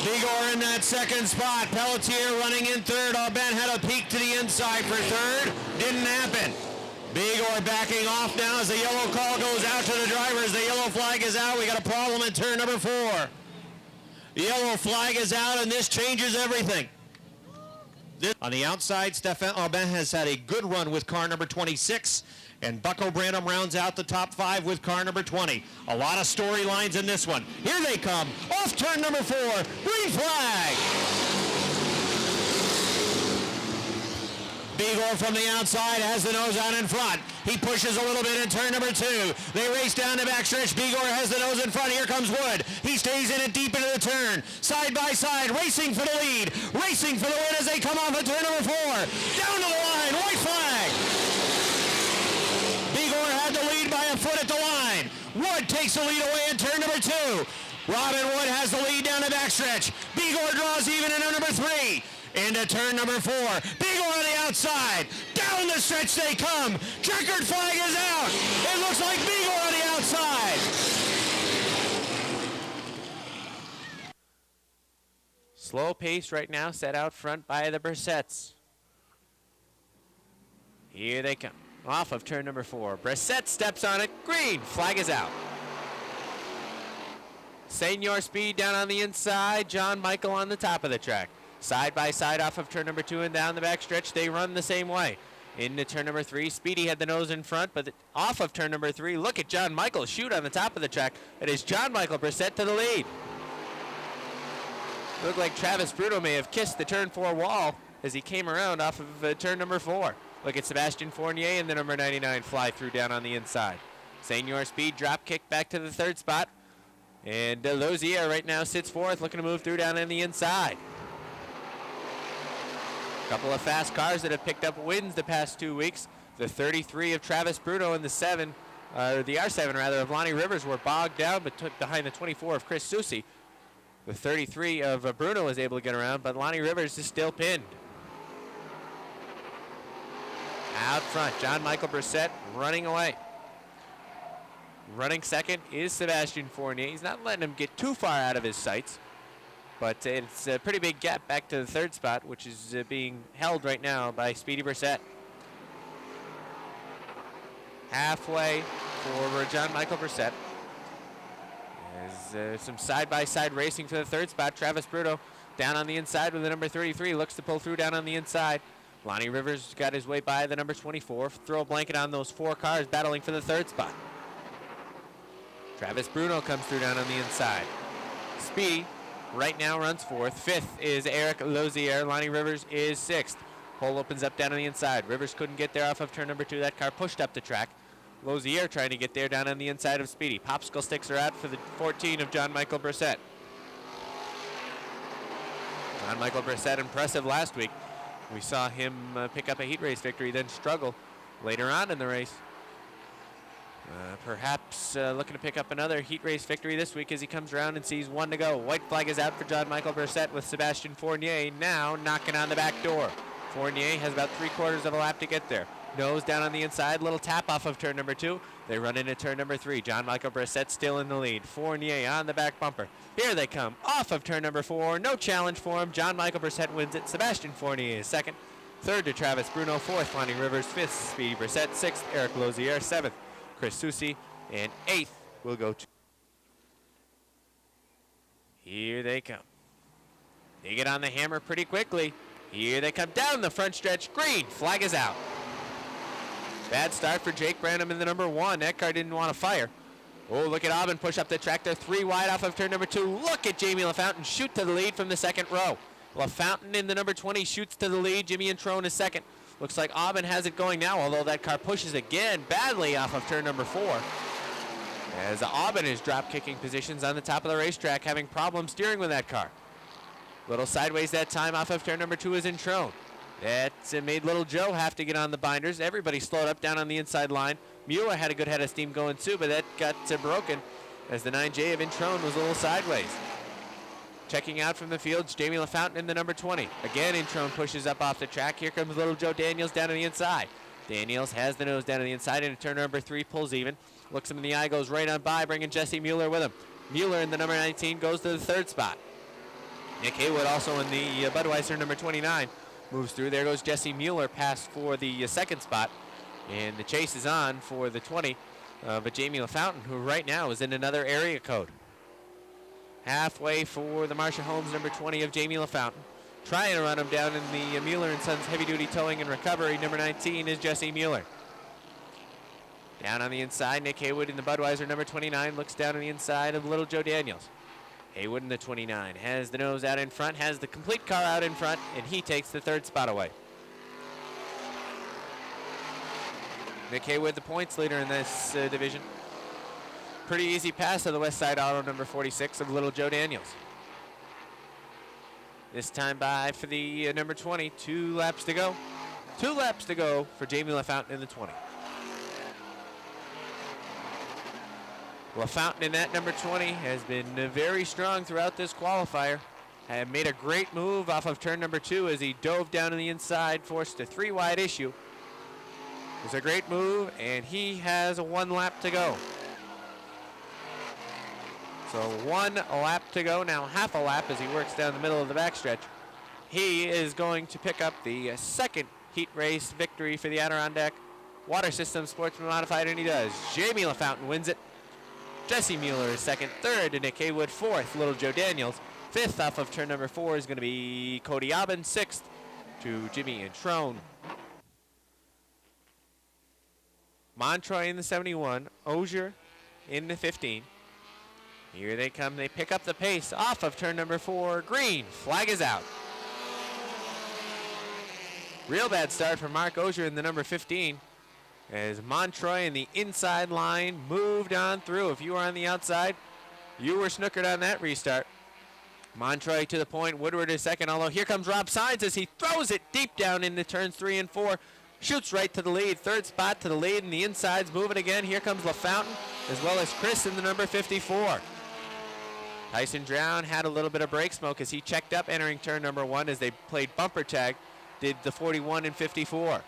Begor in that 2nd spot. Pelletier running in 3rd. Aubin had a peek to the inside for 3rd. Didn't happen. Begor backing off now as the yellow call goes out to the drivers. The yellow flag is out. We got a problem in turn number 4. The yellow flag is out, and this changes everything. On the outside, Stefan Aubin has had a good run with car number 26, and Bucko Branham rounds out the top 5 with car number 20. A lot of storylines in this one. Here they come. Off turn number 4. Green flag. Begor from the outside has the nose out in front. He pushes a little bit in turn number 2. They race down the backstretch. Begor has the nose in front. Here comes Wood. He stays in it deep into the turn. Side by side, racing for the lead. Racing for the win as they come off of turn number 4. Down to the line, white flag. Begor had the lead by a foot at the line. Wood takes the lead away in turn number 2. Robin Wood has the lead down the backstretch. Begor draws even into number 3. Into turn number 4. Begor on the outside. Down the stretch they come. Checkered flag is out. It looks like Begor on the outside. Slow pace right now, set out front by the Brissettes. Here they come. Off of turn number 4. Brissett steps on it. Green. Flag is out. Senior Speed down on the inside. John Michael on the top of the track. Side by side off of turn number 2 and down the backstretch, they run the same way. Into turn number 3, Speedy had the nose in front, but off of turn number 3, look at John Michael shoot on the top of the track. It is John Michael Brissett to the lead. Looked like Travis Bruto may have kissed the turn 4 wall as he came around off of turn number 4. Look at Sebastian Fournier and the number 99 fly through down on the inside. Senior Speed drop kick back to the third spot. And Lozier right now sits fourth, looking to move through down on the inside. A couple of fast cars that have picked up wins the past 2 weeks. The 33 of Travis Bruno and the R7 rather of Lonnie Rivers were bogged down behind the 24 of Chris Susi. The 33 of Bruno was able to get around, but Lonnie Rivers is still pinned. Out front, John Michael Brissett running away. Running second is Sebastian Fournier. He's not letting him get too far out of his sights, but it's a pretty big gap back to the third spot, which is being held right now by Speedy Brissett. Halfway for John Michael Brissett. As some side-by-side racing for the third spot. Travis Bruno down on the inside with the number 33. Looks to pull through down on the inside. Lonnie Rivers got his way by the number 24. Throw a blanket on those 4 cars battling for the third spot. Travis Bruno comes through down on the inside. Speedy right now runs fourth. Fifth is Eric Lozier. Lonnie Rivers is sixth. Pole opens up down on the inside. Rivers couldn't get there off of turn number 2. That car pushed up the track. Lozier trying to get there down on the inside of Speedy. Popsicle sticks are out for the 14 of John Michael Brissett. John Michael Brissett impressive last week. We saw him pick up a heat race victory, then struggle later on in the race. Perhaps looking to pick up another heat race victory this week as he comes around and sees 1 to go. White flag is out for John Michael Brissett with Sebastian Fournier now knocking on the back door. Fournier has about 3/4 of a lap to get there. Nose down on the inside, little tap off of turn number 2. They run into turn number 3. John Michael Brissett still in the lead. Fournier on the back bumper. Here they come off of turn number 4. No challenge for him. John Michael Brissett wins it. Sebastian Fournier is second. Third to Travis Bruno. Fourth, Lonnie Rivers. Fifth, Speedy Brissett. Sixth, Eric Lozier. Seventh, Chris Susi. And eighth will go to. Here they come. They get on the hammer pretty quickly. Here they come down the front stretch. Green flag is out. Bad start for Jake Branham in the number 1. That car didn't want to fire. Oh, look at Aubin push up the track there. 3 wide off of turn number 2. Look at Jamie LaFountain shoot to the lead from the second row. LaFountain in the number 20 shoots to the lead. Jimmy Introne is second. Looks like Aubin has it going now, although that car pushes again badly off of turn number 4. As Aubin is drop kicking positions on the top of the racetrack, having problems steering with that car. Little sideways that time off of turn number 2 is Introne. That made Little Joe have to get on the binders. Everybody slowed up down on the inside line. Mueller had a good head of steam going too, but that got broken as the 9J of Introne was a little sideways. Checking out from the fields, Jamie LaFountain in the number 20. Again, Introne pushes up off the track. Here comes Little Joe Daniels down on the inside. Daniels has the nose down on the inside into turn number 3, pulls even. Looks him in the eye, goes right on by, bringing Jesse Mueller with him. Mueller in the number 19 goes to the third spot. Nick Haywood also in the Budweiser number 29. Moves through. There goes Jesse Mueller past for the second spot. And the chase is on for the 20 of Jamie LaFountain, who right now is in another area code. Halfway for the Marcia Holmes number 20 of Jamie LaFountain. Trying to run him down in the Mueller & Sons Heavy Duty Towing and Recovery. Number 19 is Jesse Mueller. Down on the inside, Nick Haywood in the Budweiser number 29 looks down on the inside of Little Joe Daniels. Haywood in the 29 has the nose out in front, has the complete car out in front, and he takes the third spot away. Nick Haywood, the points leader in this division. Pretty easy pass of the West Side Auto number 46 of Little Joe Daniels. This time by for the number 20, 2 laps to go. 2 laps to go for Jamie LaFountain in the 20. LaFountain in that number 20 has been very strong throughout this qualifier. Had made a great move off of turn number 2 as he dove down on the inside, forced a 3 wide issue. It was a great move, and he has 1 lap to go. So 1 lap to go, now half a lap as he works down the middle of the backstretch. He is going to pick up the second heat race victory for the Adirondack Water System Sportsman Modified, and he does. Jamie LaFountain wins it. Jesse Mueller is second. Third to Nick Haywood. Fourth, Little Joe Daniels. Fifth off of turn number 4 is going to be Cody Aubin. Sixth to Jimmy Introne. Montroy in the 71. Ogier in the 15. Here they come. They pick up the pace off of turn number 4. Green. Flag is out. Real bad start for Mark Ogier in the number 15. as Montroy in the inside line moved on through. If you were on the outside, you were snookered on that restart. Montroy to the point, Woodward is second, although here comes Rob Sines as he throws it deep down into turns 3 and 4. Shoots right to the lead, third spot to the lead, and the inside's moving again. Here comes LaFountain, as well as Chris in the number 54. Tyson Drown had a little bit of brake smoke as he checked up entering turn number 1 as they played bumper tag, did the 41 and 54.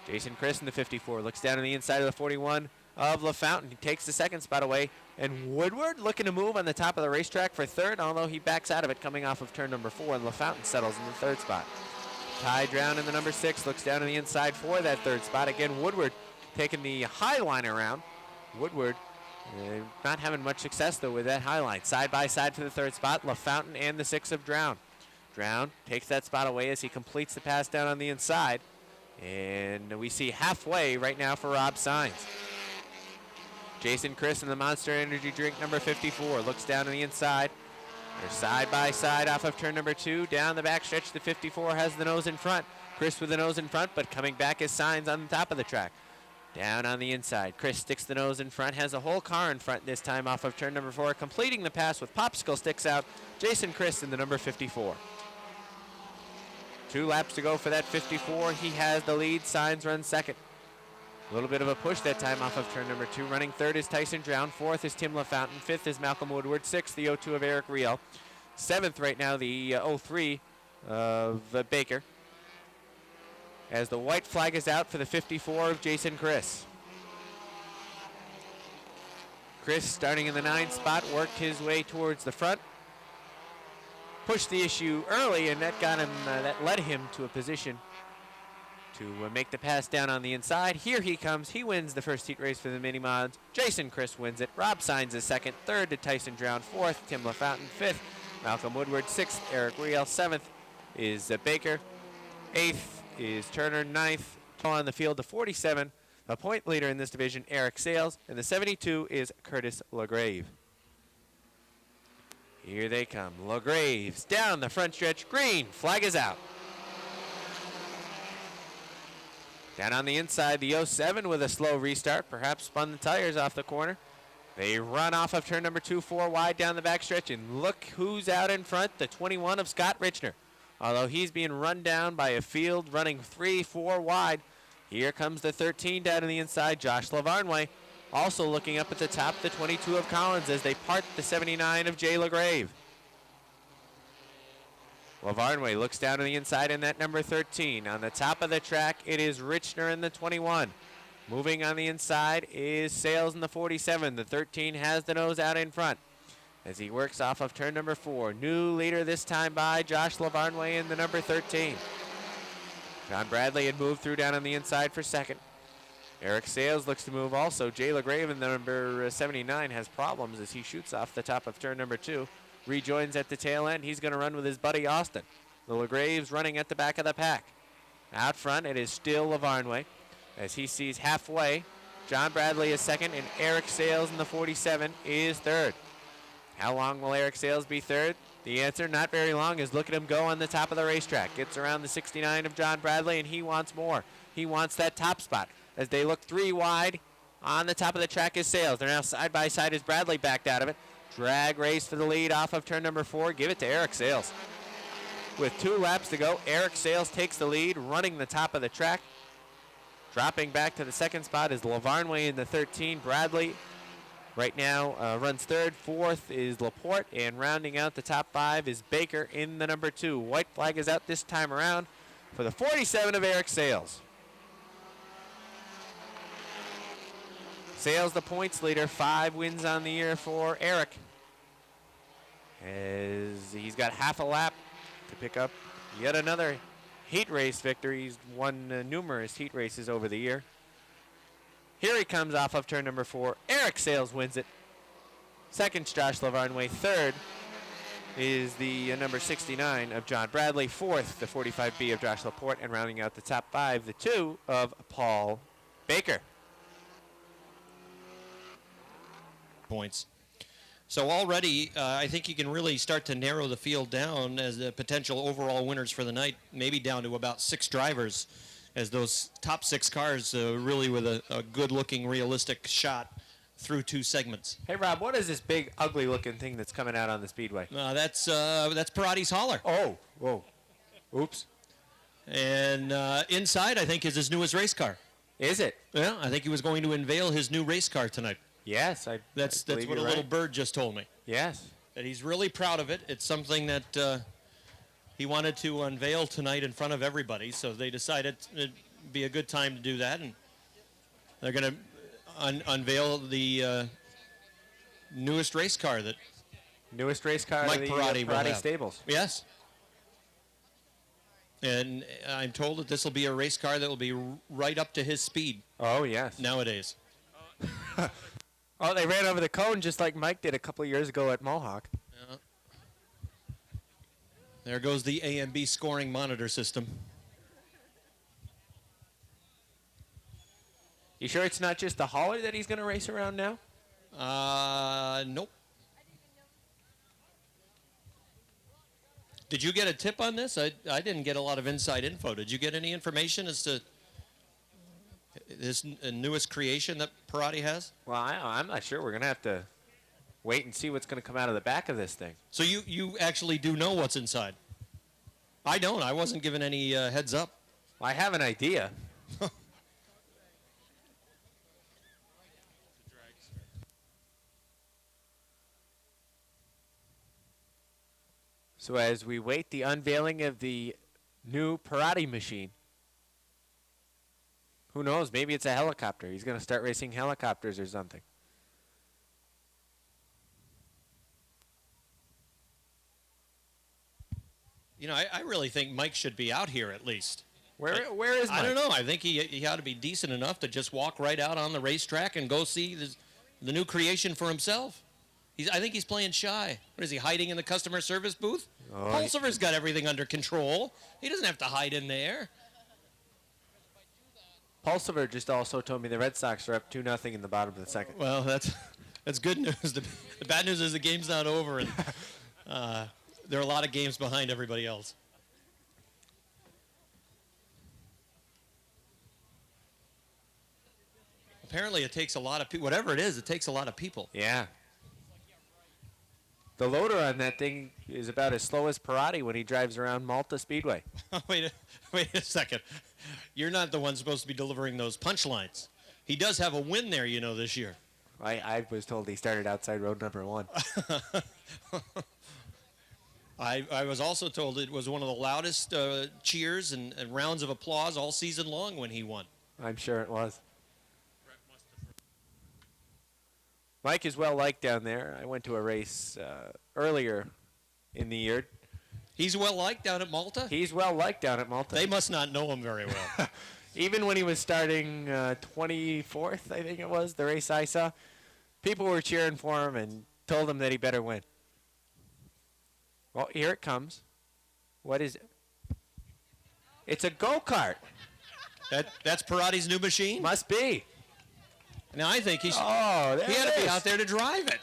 Jason Chris in the 54 looks down on the inside of the 41 of LaFountain. He takes the second spot away, and Woodward looking to move on the top of the racetrack for third, although he backs out of it coming off of turn number 4, and LaFountain settles in the third spot. Ty Drown in the number 6 looks down on the inside for that third spot. Again, Woodward taking the high line around. Woodward not having much success, though, with that high line. Side by side for the third spot, LaFountain and the 6 of Drown. Drown takes that spot away as he completes the pass down on the inside. And we see halfway right now for Rob Sines. Jason Chris in the Monster Energy drink number 54 looks down on the inside. They're side by side off of turn number 2. Down the backstretch, the 54 has the nose in front. Chris with the nose in front, but coming back is Sines on the top of the track. Down on the inside, Chris sticks the nose in front, has a whole car in front this time off of turn number 4, completing the pass with popsicle sticks out. Jason Chris in the number 54. 2 laps to go for that 54. He has the lead. Sines runs second. A little bit of a push that time off of turn number 2. Running third is Tyson Drown. Fourth is Tim LaFountain. Fifth is Malcolm Woodward. Sixth, the 02 of Eric Riel. Seventh right now, the 03 of Baker. As the white flag is out for the 54 of Jason Chris. Chris, starting in the 9th spot, worked his way towards the front. Pushed the issue early, and that got him. That led him to a position to make the pass down on the inside. Here he comes. He wins the first heat race for the mini mods. Jason Chris wins it. Rob Sines is second. Third to Tyson Drown. Fourth, Tim LaFountain. Fifth, Malcolm Woodward. Sixth, Eric Riel. Seventh is Baker. Eighth is Turner. Ninth on the field to 47. A point leader in this division, Eric Sales. And the 72 is Curtis LaGrave. Here they come. LaGrave's down the front stretch. Green flag is out. Down on the inside, the 07 with a slow restart, perhaps spun the tires off the corner. They run off of turn number 2, 4 wide down the backstretch, and look who's out in front, the 21 of Scott Richner. Although he's being run down by a field running 3, 4 wide. Here comes the 13 down on the inside, Josh Lavarnway. Also looking up at the top, the 22 of Collins as they part the 79 of Jay LaGrave. Lavarnway looks down on the inside in that number 13. On the top of the track, it is Richner in the 21. Moving on the inside is Sales in the 47. The 13 has the nose out in front as he works off of turn number 4. New leader this time by Josh Lavarnway in the number 13. John Bradley had moved through down on the inside for second. Eric Sales looks to move also. Jay LaGrave in the number 79 has problems as he shoots off the top of turn number 2. Rejoins at the tail end. He's going to run with his buddy Austin. The LaGrave's running at the back of the pack. Out front, it is still Lavarnway as he sees halfway. John Bradley is second, and Eric Sales in the 47 is third. How long will Eric Sales be third? The answer, not very long, is look at him go on the top of the racetrack. Gets around the 69 of John Bradley, and he wants more. He wants that top spot. As they look 3 wide, on the top of the track is Sales. They're now side by side as Bradley backed out of it. Drag race for the lead off of turn number 4. Give it to Eric Sales. With 2 laps to go, Eric Sales takes the lead, running the top of the track. Dropping back to the second spot is Lavarnway in the 13. Bradley right now runs third. Fourth is Laporte, and rounding out the top 5 is Baker in the number 2. White flag is out this time around for the 47 of Eric Sales. Sales the points leader, 5 wins on the year for Eric. As he's got half a lap to pick up yet another heat race victory. He's won numerous heat races over the year. Here he comes off of turn number 4. Eric Sales wins it. Second's Josh Lavarnway. Third is the number 69 of John Bradley. Fourth, the 45B of Josh Laporte. And rounding out the top 5, the 2 of Paul Baker. Points. So already, I think you can really start to narrow the field down as the potential overall winners for the night, maybe down to about 6 drivers. as those top 6 cars really with a good-looking, realistic shot through 2 segments. Hey, Rob, what is this big, ugly-looking thing that's coming out on the Speedway? That's Parati's hauler. Oh, whoa. Oops. And inside, I think, is his newest race car. Is it? Yeah, I think he was going to unveil his new race car tonight. Yes, That's what a little bird just told me. Yes. That he's really proud of it. It's something that he wanted to unveil tonight in front of everybody, so they decided it'd be a good time to do that, and they're going to unveil the newest race car that Newest race car Mike of the Parati will Parati have. stables. Yes. And I'm told that this will be a race car that will be right up to his speed Oh, yes. nowadays. Oh, they ran over the cone just like Mike did a couple of years ago at Mohawk. There goes the A and B scoring monitor system. You sure it's not just the hauler that he's going to race around now? Nope. Did you get a tip on this? I didn't get a lot of inside info. Did you get any information as to this newest creation that Parati has? Well, I'm not sure. We're going to have to wait and see what's going to come out of the back of this thing. So you actually do know what's inside? I don't. I wasn't given any heads up. Well, I have an idea. So as we wait the unveiling of the new Parati machine, who knows? Maybe it's a helicopter. He's going to start racing helicopters or something. You know, I really think Mike should be out here at least. Where is Mike? I don't know. I think he ought to be decent enough to just walk right out on the racetrack and go see the new creation for himself. I think he's playing shy. What is he, hiding in the customer service booth? Oh, Pulsiver's got everything under control. He doesn't have to hide in there. Pulsiver just also told me the Red Sox are up 2-0 in the bottom of the second. Well, that's good news. The bad news is the game's not over, and there are a lot of games behind everybody else. Apparently, it takes a lot of people. Whatever it is, it takes a lot of people. Yeah. The loader on that thing is about as slow as Parati when he drives around Malta Speedway. Wait a second. You're not the one supposed to be delivering those punchlines. He does have a win there, you know, this year. I was told he started outside road number 1. I was also told it was one of the loudest cheers and rounds of applause all season long when he won. I'm sure it was. Mike is well liked down there. I went to a race earlier in the year. He's well liked down at Malta? He's well liked down at Malta. They must not know him very well. Even when he was starting 24th, I think it was, the race I saw, people were cheering for him and told him that he better win. Well, here it comes. What is it? It's a go-kart. That's Parati's new machine? Must be. Now, I think he had to be out there to drive it.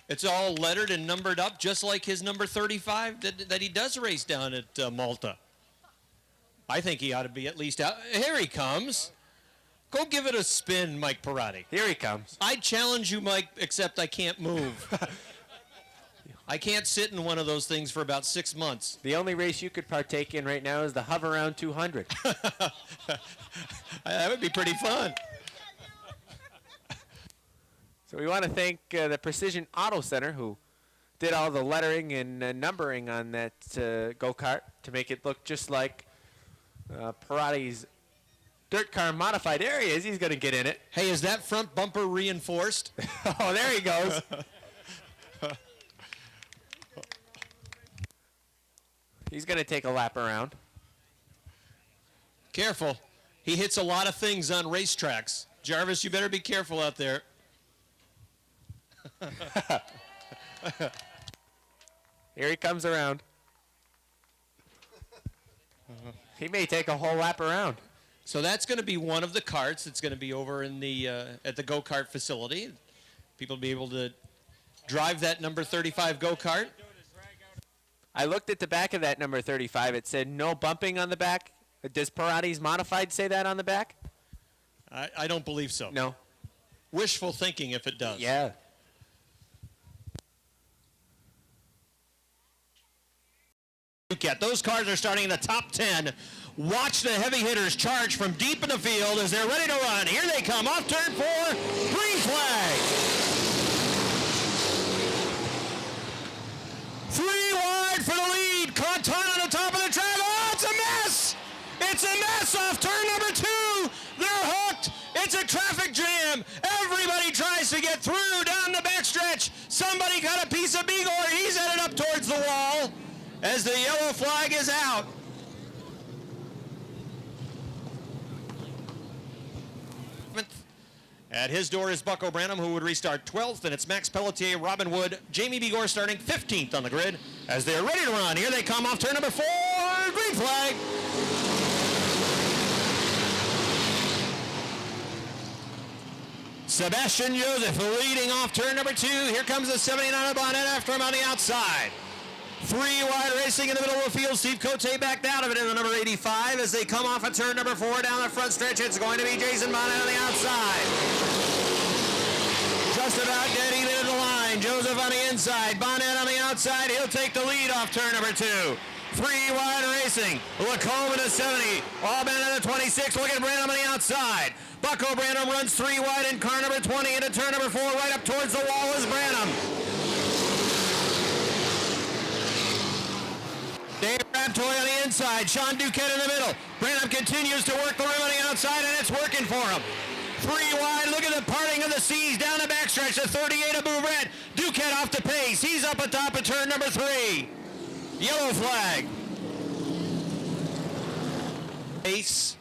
It's all lettered and numbered up, just like his number 35 that he does race down at Malta. I think he ought to be at least out. Here he comes. Go give it a spin, Mike Parati. Here he comes. I challenge you, Mike, except I can't move. I can't sit in one of those things for about 6 months. The only race you could partake in right now is the Hover Round 200. That would be pretty fun. So we want to thank the Precision Auto Center, who did all the lettering and numbering on that go-kart to make it look just like Parati's dirt car modified. There he is. He's going to get in it. Hey, is that front bumper reinforced? Oh, there he goes. He's going to take a lap around. Careful. He hits a lot of things on racetracks. Jarvis, you better be careful out there. Here he comes around. He may take a whole lap around. So that's going to be one of the carts that's going to be over in the at the go-kart facility. People will be able to drive that number 35 go-kart. I looked at the back of that number 35. It said no bumping on the back Does Parati's Modified say that on the back? I don't believe so. No. Wishful thinking if it does. Yeah. Those cars are starting in the top 10. Watch the heavy hitters charge from deep in the field as they're ready to run. Here they come off turn 4. Green flag. 3 wide for the lead. Caught Todd on the top of the track. Oh, it's a mess. It's a mess off turn number 2. They're hooked. It's a traffic jam. Everybody tries to get through down the backstretch. Somebody got a piece of Bigor. He's headed up towards the wall as the yellow flag is out. At his door is Bucko Branham, who would restart 12th, and it's Max Pelletier, Robin Wood, Jamie Bigor starting 15th on the grid as they're ready to run. Here they come off turn number 4, green flag. Sebastian Joseph leading off turn number 2. Here comes the 79 of Bonnet after him on the outside. 3 wide racing in the middle of the field. Steve Cote backed out of it in the number 85 as they come off at turn number 4 down the front stretch. It's going to be Jason Bonnet on the outside. Just about dead even at the line. Joseph on the inside. Bonnet on the outside. He'll take the lead off turn number 2. 3 wide racing. Lacombe in the 70. Allman in the 26. Look at Branham on the outside. Bucko Branham runs 3 wide in car number 20 into turn number 4. Right up towards the wall is Branham. Dave Raptoy on the inside. Sean Duquette in the middle. Branham continues to work the rim on the outside, and it's working for him. 3 wide. Look at the parting of the seas down the backstretch. The 38 of Bouvret. Duquette off the pace. He's up at top of turn number 3. Yellow flag. Ace.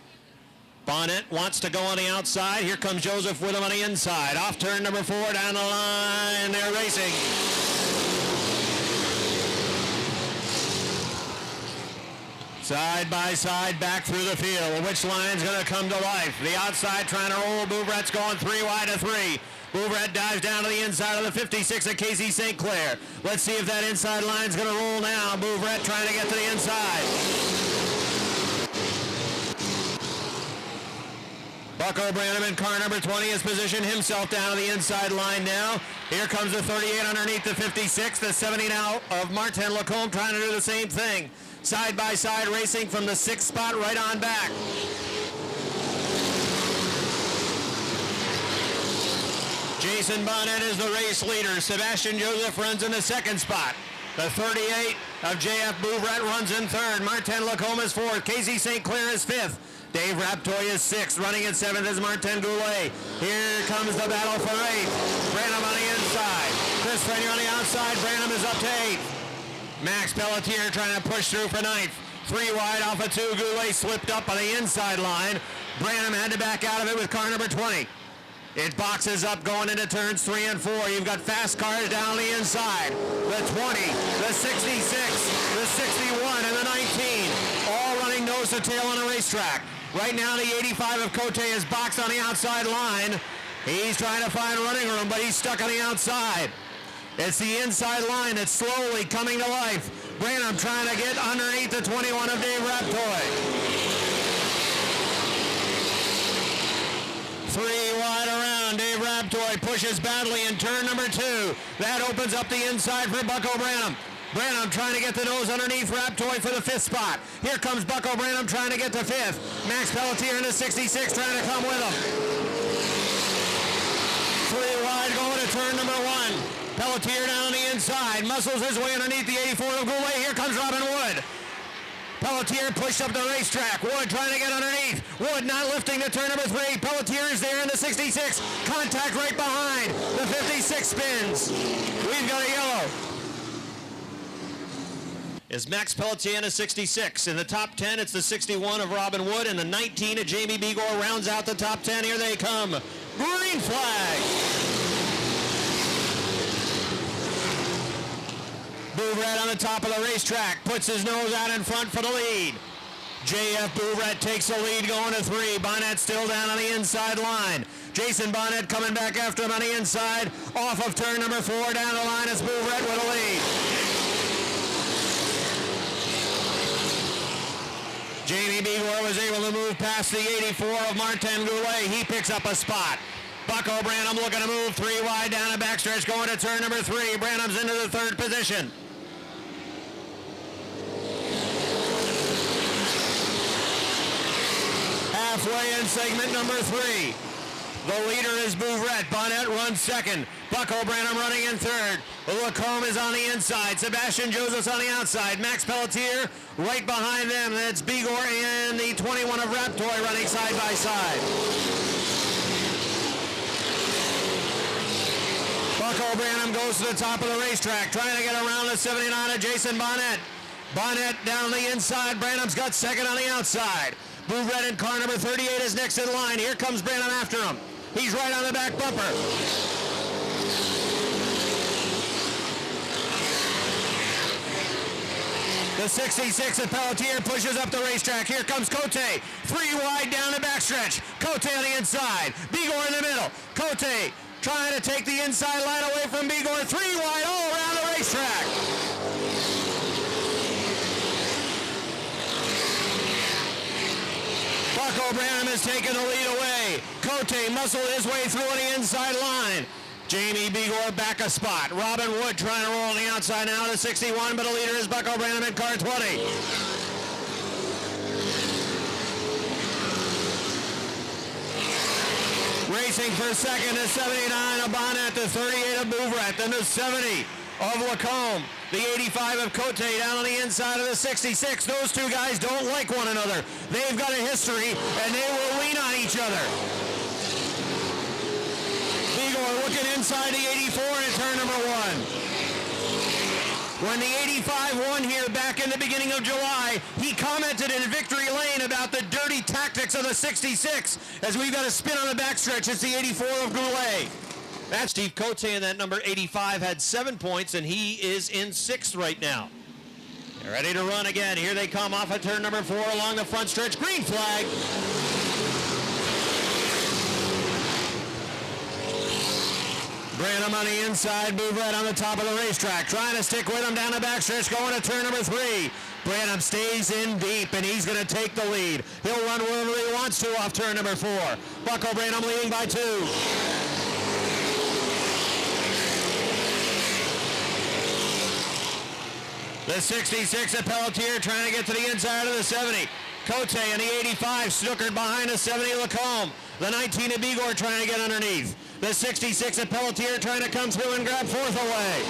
Bonnet wants to go on the outside. Here comes Joseph with him on the inside. Off turn number 4 down the line. They're racing. Side by side, back through the field. Which line's going to come to life? The outside trying to roll. Bouvret's going 3 wide to 3. Bouvret dives down to the inside of the 56 of Casey St. Clair. Let's see if that inside line's going to roll now. Bouvret trying to get to the inside. Bucko Branham in car number 20 has positioned himself down to the inside line now. Here comes the 38 underneath the 56. The 70 now of Martin Lacombe trying to do the same thing. Side by side racing from the 6th spot right on back. Jason Bonnet is the race leader. Sebastian Joseph runs in the 2nd spot. The 38 of J.F. Bouvret runs in 3rd. Martin Lacombe is 4th. Casey St. Clair is 5th. Dave Raptoy is 6th. Running in 7th is Martin Goulet. Here comes the battle for 8th. Branham on the inside. Chris Frenier on the outside. Branham is up to 8th. Max Pelletier trying to push through for 9th. 3 wide off of 2. Goulet slipped up on the inside line. Branham had to back out of it with car number 20. It boxes up going into turns 3 and 4. You've got fast cars down the inside. The 20, the 66, the 61, and the 19. All running nose to tail on a racetrack. Right now the 85 of Cote is boxed on the outside line. He's trying to find running room, but he's stuck on the outside. It's the inside line that's slowly coming to life. Branham trying to get underneath the 21 of Dave Raptoy. 3 wide around. Dave Raptoy pushes badly in turn number 2. That opens up the inside for Bucko Branham. Branham trying to get the nose underneath Raptoy for the 5th spot. Here comes Bucko Branham trying to get to 5th. Max Pelletier in the 66 trying to come with him. 3 wide going to turn number 1. Pelletier down on the inside, muscles his way underneath the 84 of Goulet. Here comes Robin Wood. Pelletier pushed up the racetrack. Wood trying to get underneath. Wood not lifting to turn number 3. Pelletier is there in the 66. Contact right behind. The 56 spins. We've got a yellow. Is Max Pelletier in a 66. In the top 10, it's the 61 of Robin Wood, and the 19 of Jamie Bigor rounds out the top 10. Here they come. Green flag. Bouvret on the top of the racetrack, puts his nose out in front for the lead. J.F. Bouvret takes the lead going to 3. Bonnet still down on the inside line. Jason Bonnet coming back after him on the inside. Off of turn number 4 down the line is Bouvret with a lead. Jamie Begor was able to move past the 84 of Martin Goulet. He picks up a spot. Bucko Branham looking to move 3 wide down a backstretch, going to turn number 3. Branham's into the 3rd position. Halfway in segment number 3. The leader is Bouvret. Bonnet runs 2nd. Bucko Branham running in 3rd. Lacombe is on the inside. Sebastian Josephs on the outside. Max Pelletier right behind them. That's Begor and the 21 of Raptoy running side by side. Bucko Branham goes to the top of the racetrack, trying to get around the 79 of Jason Bonnet. Bonnet down the inside. Branham's got 2nd on the outside. Bouvret in car number 38 is next in line. Here comes Branham after him. He's right on the back bumper. The 66 of Pelletier pushes up the racetrack. Here comes Cote. 3 wide down the backstretch. Cote on the inside. Begor in the middle. Cote trying to take the inside line away from Begor. 3 wide all around the racetrack. Bucko Branham has taken the lead away. Cote muscled his way through on the inside line. Jamie Begor back a spot. Robin Wood trying to roll on the outside now to 61, but the leader is Bucko Branham in car 20. Racing for 2nd is 79 of Bonnet, the 38 of Bouvret, then the 70 of Lacombe, the 85 of Cote down on the inside of the 66. Those two guys don't like one another. They've got a history, and they will lean on each other. Begor looking inside the 84 in turn number 1. When the 85 won here back in the beginning of July, he commented in Victory Lane about the dirty tactics of the 66. As we've got a spin on the backstretch, it's the 84 of Goulet. That's Steve Cote, and that number 85 had 7 points, and he is in 6th right now. They're ready to run again. Here they come off of turn number 4 along the front stretch. Green flag. Branham on the inside, Bouvret on the top of the racetrack, trying to stick with him down the backstretch, going to turn number 3. Branham stays in deep, and he's going to take the lead. He'll run wherever he wants to off turn number 4. Bucko Branham leading by 2. The 66 of Pelletier trying to get to the inside of the 70. Cote and the 85 snookered behind the 70 Lacombe. The 19 of Begor trying to get underneath. The 66 of Pelletier trying to come through and grab 4th away.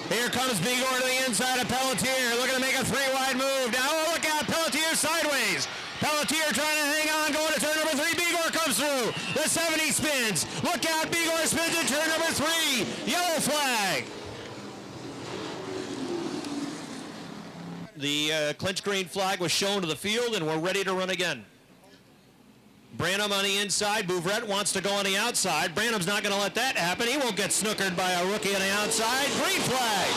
Here comes Begor to the inside of Pelletier, looking to make a 3 wide move. Now look out, Pelletier sideways. Pelletier trying to hang on, going to turn number 3. Begor comes through. The 70 spins. Look out, Begor spins at turn number 3. Yellow flag. The clinch green flag was shown to the field, and we're ready to run again. Branham on the inside. Bouvret wants to go on the outside. Branham's not going to let that happen. He won't get snookered by a rookie on the outside. Green flag.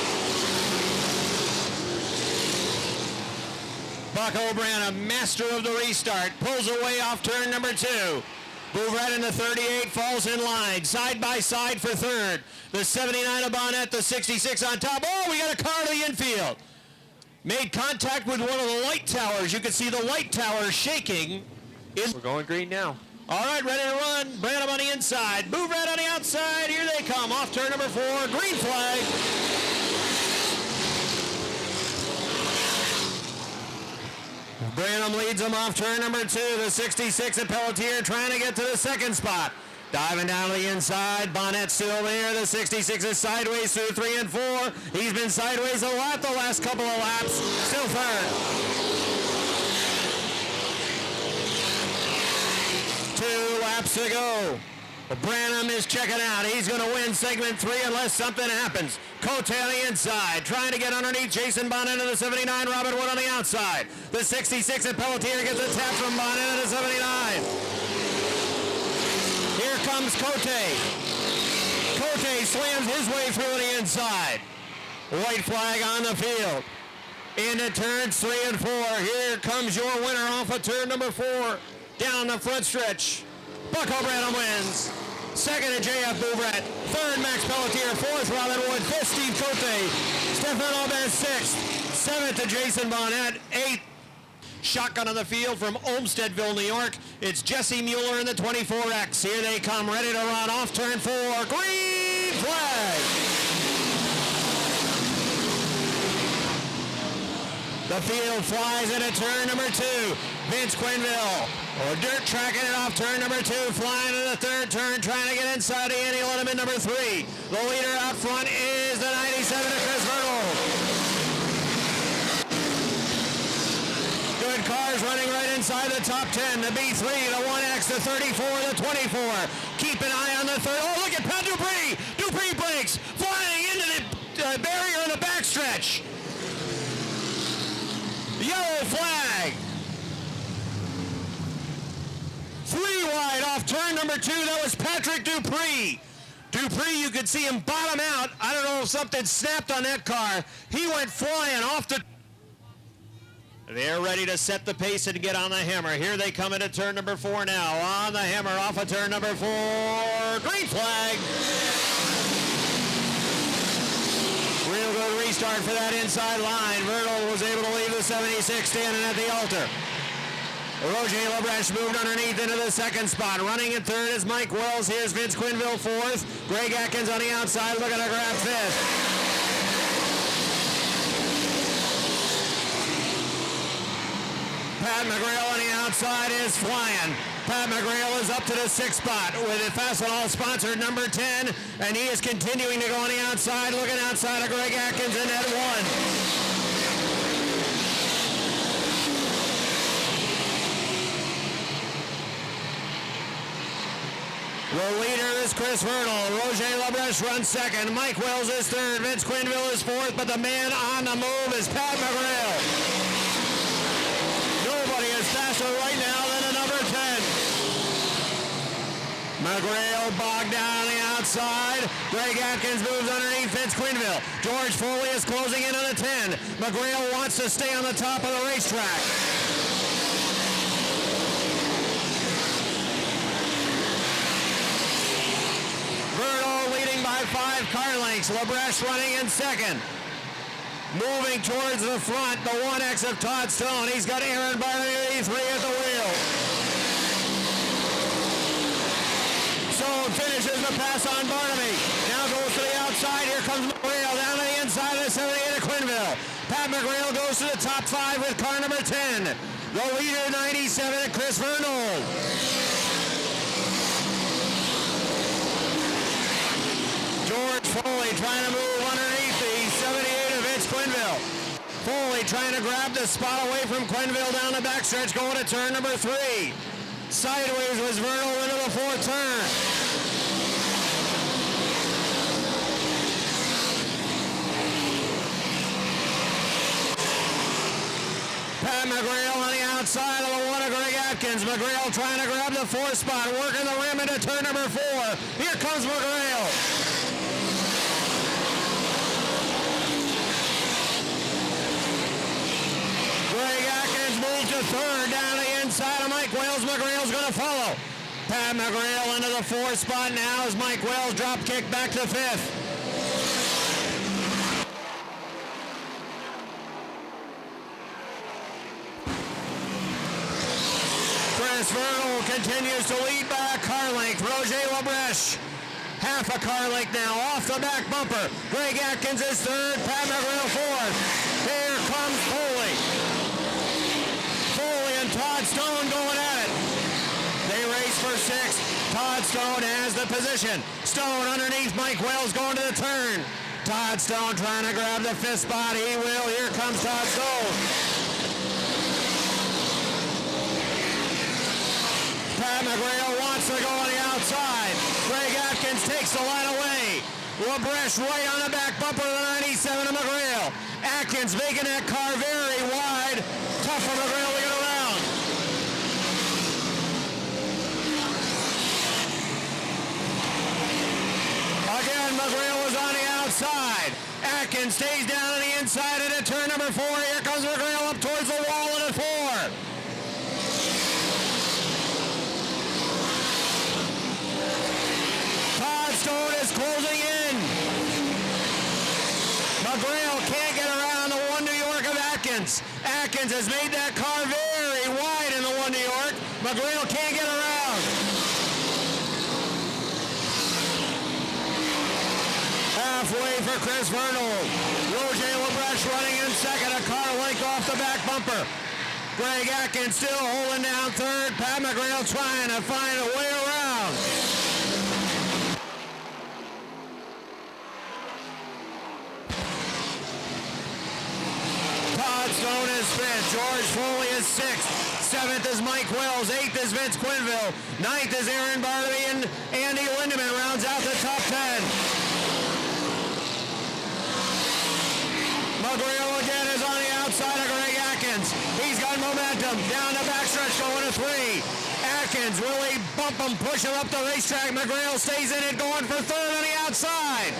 Bucko Branham, master of the restart, pulls away off turn number 2. Bouvret in the 38 falls in line, side by side for 3rd. The 79 of Bonnet, the 66 on top. Oh, we got a car to the infield. Made contact with one of the light towers. You can see the light tower shaking. We're going green now. All right, ready to run. Branham on the inside. Bouvret on the outside. Here they come. Off turn number 4. Green flag. Branham leads them off turn number 2. The 66 at Pelletier trying to get to the 2nd spot. Diving down to the inside. Bonnet still there. The 66 is sideways through 3 and 4. He's been sideways a lot the last couple of laps. Still 3rd. 2 laps to go. Branham is checking out. He's going to win segment 3 unless something happens. Cote on the inside, trying to get underneath Jason Bonnet into the 79. Robin Wood on the outside. The 66 at Pelletier gets a tap from Bonnet into the 79. Here comes Cote. Cote slams his way through the inside. White flag on the field. Into turns 3 and 4. Here comes your winner off of turn number 4. Down the front stretch. Bucko Branham wins. Second to J.F. Bouvret. Third, Max Pelletier. Fourth, Robin Wood. Fifth, Steve Cote. Stefan Aubin, sixth. Seventh to Jason Bonnet. Eighth, shotgun on the field from Olmstedville, New York. It's Jesse Mueller in the 24X. Here they come, ready to run off turn 4. Green flag. The field flies into turn number 2. Vince Quinville, or dirt tracking it off turn number 2, flying to the third turn, trying to get inside of Andy Letterman, number 3. The leader out front is the 97 of Chris Vernal. Good cars running right inside the top 10. The B3, the 1X, the 34, the 24. Keep an eye on the third. Oh, look at Pat Dupree. Dupree breaks, flying into the barrier in the backstretch. Yellow flag. 3 wide off turn number 2. That was Patrick Dupree. Dupree, you could see him bottom out. I don't know if something snapped on that car. He went flying off the... They're ready to set the pace and get on the hammer. Here they come into turn number 4 now. On the hammer, off of turn number 4. Green flag. Real good restart for that inside line. Vernal was able to leave the 76 standing at the altar. Roger Labreche moved underneath into the second spot. Running in third is Mike Wells. Here's Vince Quinville fourth. Greg Atkins on the outside looking to grab fifth. Pat McGrail on the outside is flying. Pat McGrail is up to the 6th spot with a Fastenal sponsored number 10, and he is continuing to go on the outside, looking outside of Greg Atkins in that 1. The leader is Chris Vernal. Roger Labreche runs second. Mike Wells is third. Vince Quinville is fourth, but the man on the move is Pat McGrail. Nobody is faster right now than the number 10. McGrail bogged down on the outside. Greg Atkins moves underneath Vince Quinville. George Foley is closing in on the 10. McGrail wants to stay on the top of the racetrack. Vernal leading by 5 car lengths. Labreche running in second. Moving towards the front, the 1X of Todd Stone. He's got Aaron Barney 3 at the wheel. Stone finishes the pass on Barnaby. Now goes to the outside. Here comes McGrail down to the inside of the 78 of Quinville. Pat McGrail goes to the top 5 with car number 10. The leader, 97 of Chris Vernal. George Foley trying to move underneath the 78 of Vince Quinville. Foley trying to grab the spot away from Quinville down the backstretch, going to turn number 3. Sideways was Vernal into the 4th turn. Pat McGrail on the outside of the 1 of Greg Atkins. McGrail trying to grab the 4th spot, working the rim into turn number 4. Here comes McGrail. Greg Atkins moves to third down the inside of Mike Wells. McGrail's going to follow. Pat McGrail into the 4th spot now as Mike Wells drop kick back to 5th. Chris Vernal continues to lead by a car length. Roger Labreche, half a car length now, off the back bumper. Greg Atkins is third, Pat McGrail fourth. Here comes Foley. Foley and Todd Stone going at it. They race for 6th. Todd Stone has the position. Stone underneath Mike Wells going to the turn. Todd Stone trying to grab the 5th spot. He will. Here comes Todd Stone. Pat McGrail wants to go on the outside. Greg Atkins takes the line away. Labreche right on the back bumper of the 97 of McGrail. Atkins making that car very wide. Tough for McGrail to get around. Again, McGrail was on the outside. Atkins stays down on the inside into turn number 4. Here comes McGrail up towards the wall at 4. Atkins. Atkins has made that car very wide in the 1 New York. McGrail can't get around. Halfway for Chris Vernal. Roger LaBreche running in second, a car length off the back bumper. Greg Atkins still holding down third. Pat McGrail trying to find a way around. Todd Stone is fifth. George Foley is sixth. Seventh is Mike Wells. Eighth is Vince Quinville. Ninth is Aaron Barnaby, and Andy Lindemann rounds out the top 10. McGrail again is on the outside of Greg Atkins. He's got momentum. Down the backstretch going to three. Atkins really bump him, push him up the racetrack. McGrail stays in it, going for third on the outside.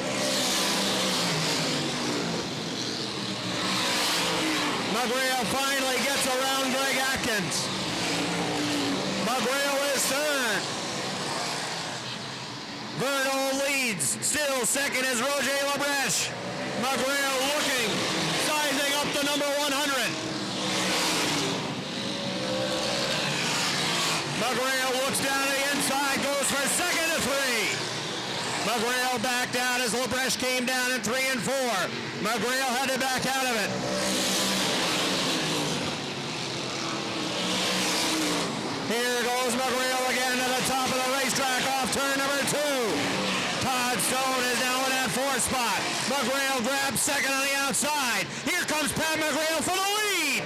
McGrail finally gets around Greg Atkins. McGrail is third. Vernal leads. Still second is Roger LaBreche. McGrail looking, sizing up the number 100. McGrail looks down to the inside, goes for second to three. McGrail backed out as LaBreche came down in 3 and 4. McGrail had to back out of it. Here goes McGrail again to the top of the racetrack off turn number 2. Todd Stone is now in that 4th spot. McGrail grabs second on the outside. Here comes Pat McGrail for the lead.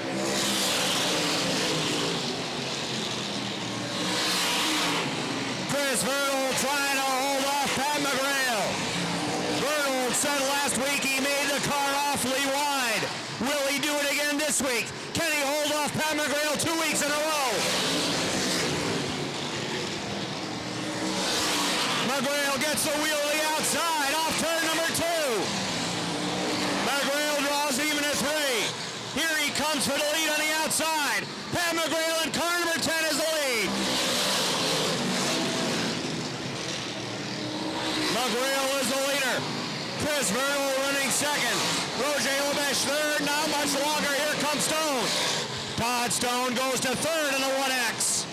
Chris Vernal trying to hold off Pat McGrail. Vernal said last week he made the car awfully wide. Will he do it again this week? Can he hold off Pat McGrail 2 weeks in a row? McGrail gets the wheel to the outside off turn number 2. McGrail draws even at 3. Here he comes for the lead on the outside. Pat McGrail in car number 10 is the lead. McGrail is the leader. Chris Vernal running second. Roger LaBreche third. Not much longer. Here comes Stone. Todd Stone goes to third in the 1X.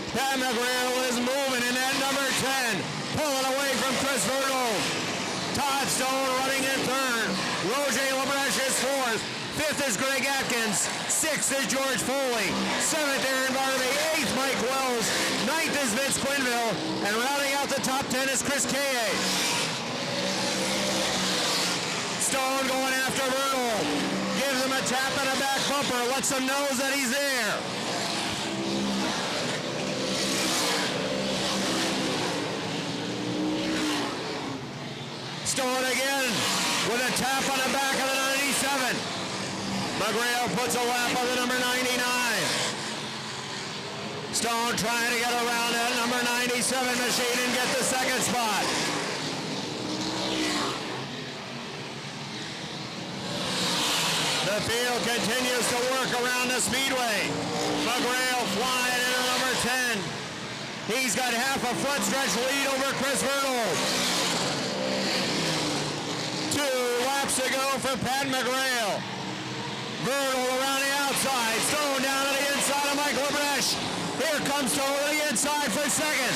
Pat McGrail is moving in that number 10. Pulling away from Chris Vernal. Todd Stone running in third. Roger LaBreche is fourth. Fifth is Greg Atkins. Sixth is George Foley. Seventh, Aaron Barnaby. Eighth, Mike Wells. Ninth is Vince Quinville. And rounding out the top 10 is Chris K.A. Stone going after Vernal. Gives him a tap on the back bumper. Lets him know that he's there. Stone again with a tap on the back of the 97. McGrail puts a lap on the number 99. Stone trying to get around that number 97 machine and get the second spot. The field continues to work around the Speedway. McGrail flying into number 10. He's got half a front stretch lead over Chris Vernal. 2 laps to go for Pat McGrail. Vernal around the outside. Stone down to the inside of Mike LaBreche. Here comes Stone to the inside for second.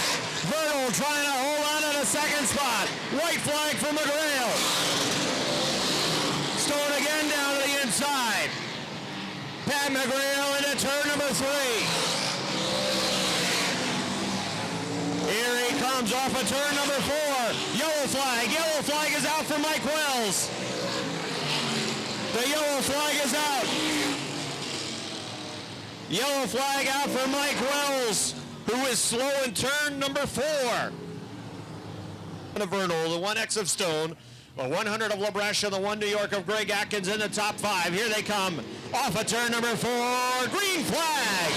Vernal trying to hold on to the second spot. White flag for McGrail. Stone again down to the inside. Pat McGrail into turn number 3. Here he comes off of turn number 4. Yellow flag. Yellow flag is out for Mike Wells. The yellow flag is out. Yellow flag out for Mike Wells, who is slow in turn number 4. Vernal, the 1X of Stone, the 100 of LaBreche, and the 1 New York of Greg Atkins in the top 5. Here they come off of turn number 4. Green flag.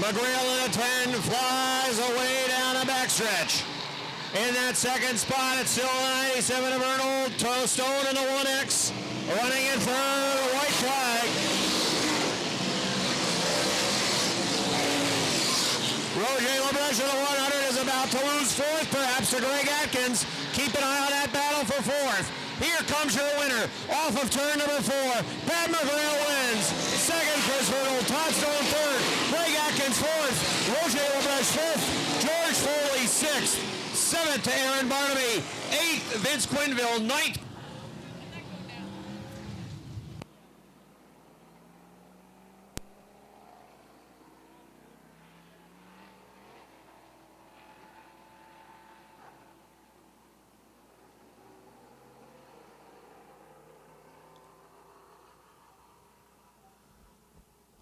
McGrail in a 10 flies away down the backstretch. In that second spot, it's still 97 of Vernal. Stone in the 1X. Running in third, white flag. Roger LeBrecht of the 100 is about to lose fourth, perhaps to Greg Atkins. Keep an eye on that battle for fourth. Here comes your winner off of turn number 4. Pat McGrail wins. Second, Chris Vernal. Todd Stone third. Greg Atkins fourth. Roger LeBrecht fifth. George Foley sixth. Seventh to Aaron Barnaby. Eighth, Vince Quinville. Ninth.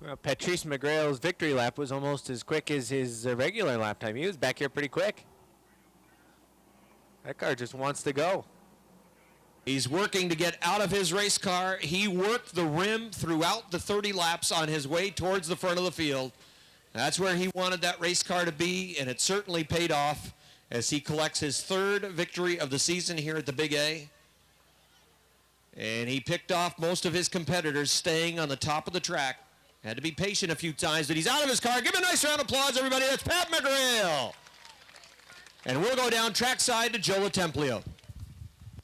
Well, Patrice McGrail's victory lap was almost as quick as his regular lap time. He was back here pretty quick. That car just wants to go. He's working to get out of his race car. He worked the rim throughout the 30 laps on his way towards the front of the field. That's where he wanted that race car to be, and it certainly paid off as he collects his third victory of the season here at the Big A. And he picked off most of his competitors staying on the top of the track. Had to be patient a few times, but he's out of his car. Give him a nice round of applause, everybody. That's Pat McGrail. And we'll go down trackside to Joe LaTemplio.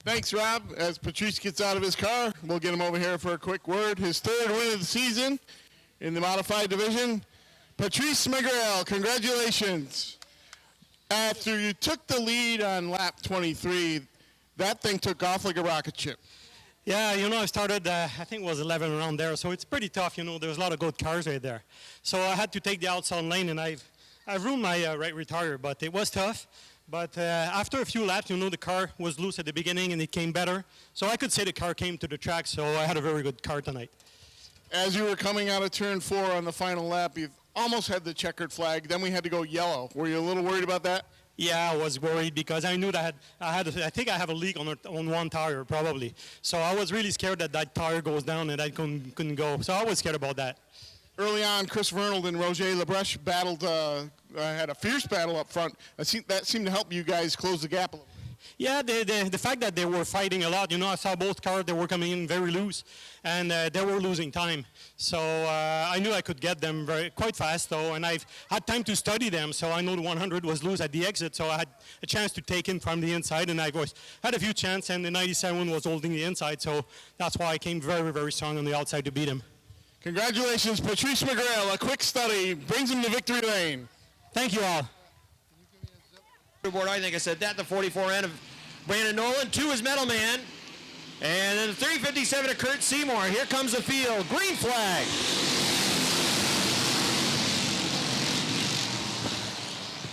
Thanks, Rob. As Patrice gets out of his car, we'll get him over here for a quick word. His third win of the season in the modified division. Patrice McGrail, congratulations. After you took the lead on lap 23, that thing took off like a rocket ship. Yeah, you know, I started, I think it was 11 around there, so it's pretty tough, you know, there's a lot of good cars right there. So I had to take the outside lane, and I've ruined my right rear tire, but it was tough. But after a few laps, you know, the car was loose at the beginning, and it came better. So I could say the car came to the track, so I had a very good car tonight. As you were coming out of turn 4 on the final lap, you almost had the checkered flag, then we had to go yellow. Were you a little worried about that? Yeah, I was worried because I knew that I think I have a leak on one tire probably. So I was really scared that that tire goes down and I couldn't go. So I was scared about that. Early on, Chris Vernal and Roger LeBrecht battled, had a fierce battle up front. That seemed to help you guys close the gap a little. Yeah, the fact that they were fighting a lot, you know, I saw both cars, they were coming in very loose, and they were losing time. So I knew I could get them quite fast, though, and I've had time to study them, so I know the 100 was loose at the exit, so I had a chance to take in from the inside, and I had a few chances, and the 97 was holding the inside, so that's why I came very, very strong on the outside to beat him. Congratulations, Patrice McGrail. A quick study brings him to victory lane. Thank you all. I think I said that. The 44N of Brandon Nolan. 2 is Metal Man. And then the 357 of Kurt Seymour. Here comes the field. Green flag.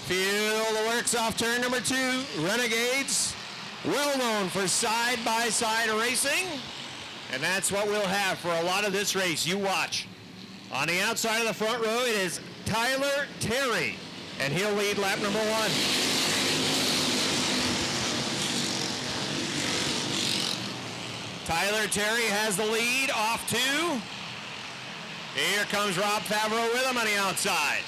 Field works off turn number 2. Renegades, well known for side-by-side racing. And that's what we'll have for a lot of this race. You watch. On the outside of the front row, it is Tyler Terry. And he'll lead lap number 1. Tyler Terry has the lead off 2. Here comes Rob Favreau with him on the outside.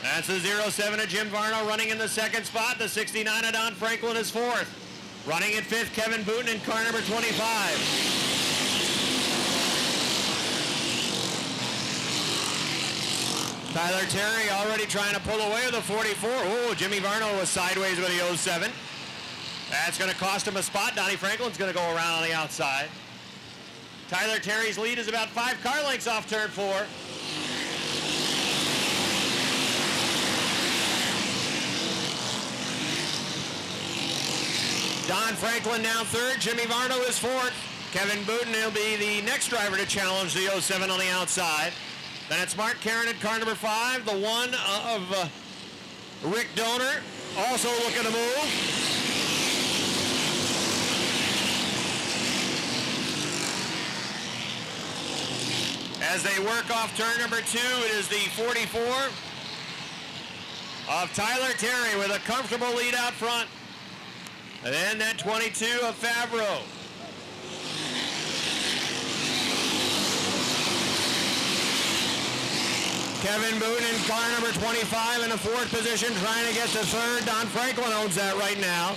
That's the 07 of Jim Varno running in the second spot. The 69 of Don Franklin is 4th. Running in 5th, Kevin Booten in car number 25. Tyler Terry already trying to pull away with the 44. Oh, Jimmy Varno was sideways with the 07. That's going to cost him a spot. Donnie Franklin's going to go around on the outside. Tyler Terry's lead is about 5 car lengths off turn 4. Don Franklin now 3rd. Jimmy Varno is 4th. Kevin Booten will be the next driver to challenge the 07 on the outside. Then it's Mark Karen at car number 5. The 1 of Rick Donor also looking to move. As they work off turn number 2, it is the 44 of Tyler Terry with a comfortable lead out front. And then that 22 of Favreau. Kevin Booten in car number 25 in the 4th position, trying to get to 3rd. Don Franklin owns that right now.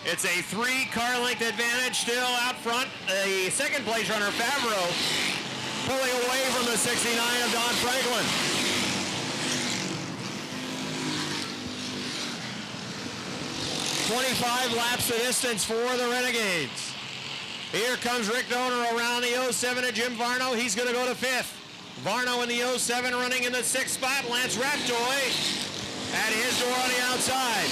It's a 3 car length advantage still out front. The second place runner, Favreau, pulling away from the 69 of Don Franklin. .25 laps the distance for the Renegades. Here comes Rick Donor around the 07 of Jim Varno. He's going to go to 5th. Varno in the 07 running in the 6th spot. Lance Raptoy at his door on the outside.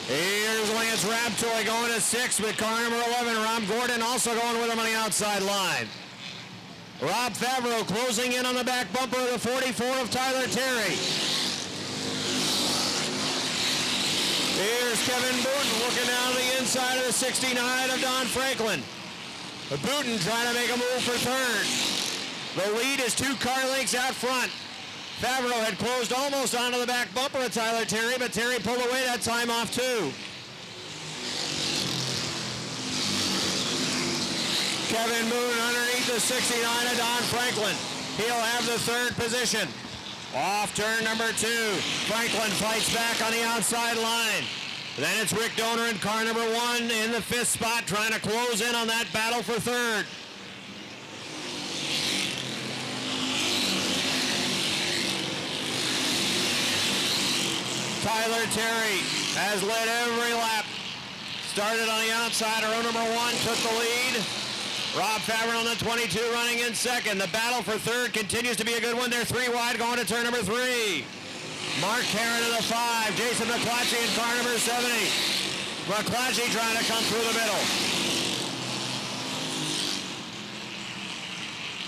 Here's Lance Raptoy going to 6th with car number 11. Rob Gordon also going with him on the outside line. Rob Favreau closing in on the back bumper of the 44 of Tyler Terry. Here's Kevin Booten looking down the inside of the 69 of Don Franklin. Booten trying to make a move for third. The lead is 2 car lengths out front. Favreau had closed almost onto the back bumper of Tyler Terry, but Terry pulled away that time off too. Kevin Boone underneath the 69 of Don Franklin. He'll have the 3rd position. Off turn number 2. Franklin fights back on the outside line. Then it's Rick Donor in car number 1 in the 5th spot trying to close in on that battle for 3rd. Tyler Terry has led every lap. Started on the outside. Row number 1 took the lead. Rob Favreau on the 22 running in 2nd. The battle for 3rd continues to be a good one. They're 3 wide going to turn number 3. Mark Herron in the 5. Jason McClatchy in car number 70. McClatchy trying to come through the middle.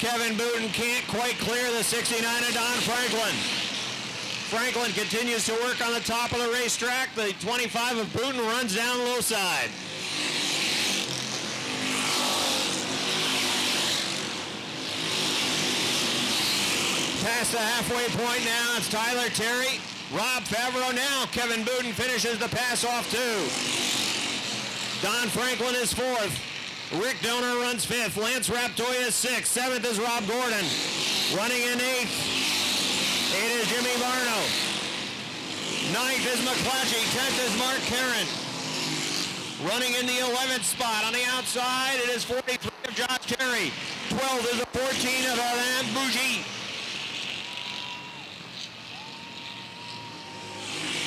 Kevin Booten can't quite clear the 69 of Don Franklin. Franklin continues to work on the top of the racetrack. The 25 of Booten runs down low side. Past the halfway point now, it's Tyler Terry. Rob Favreau now. Kevin Booten finishes the pass off too. Don Franklin is 4th. Rick Donor runs 5th. Lance Raptoy is 6th. 7th is Rob Gordon. Running in 8th. 8th is Jimmy Varno. 9th is McClatchy. 10th is Mark Herron. Running in the 11th spot. On the outside, it is 43 of Josh Terry. 12th is the 14 of Alain Bougie.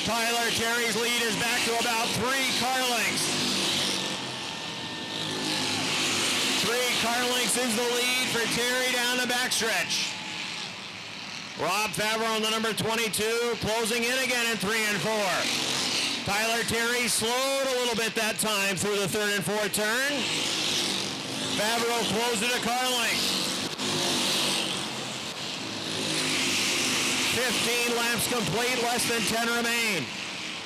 Tyler Terry's lead is back to about 3 car lengths. 3 car lengths is the lead for Terry down the backstretch. Rob Favreau on the number 22, closing in again in 3 and 4. Tyler Terry slowed a little bit that time through the 3rd and 4th turn. Favreau closed it a car length. 15 laps complete, less than 10 remain.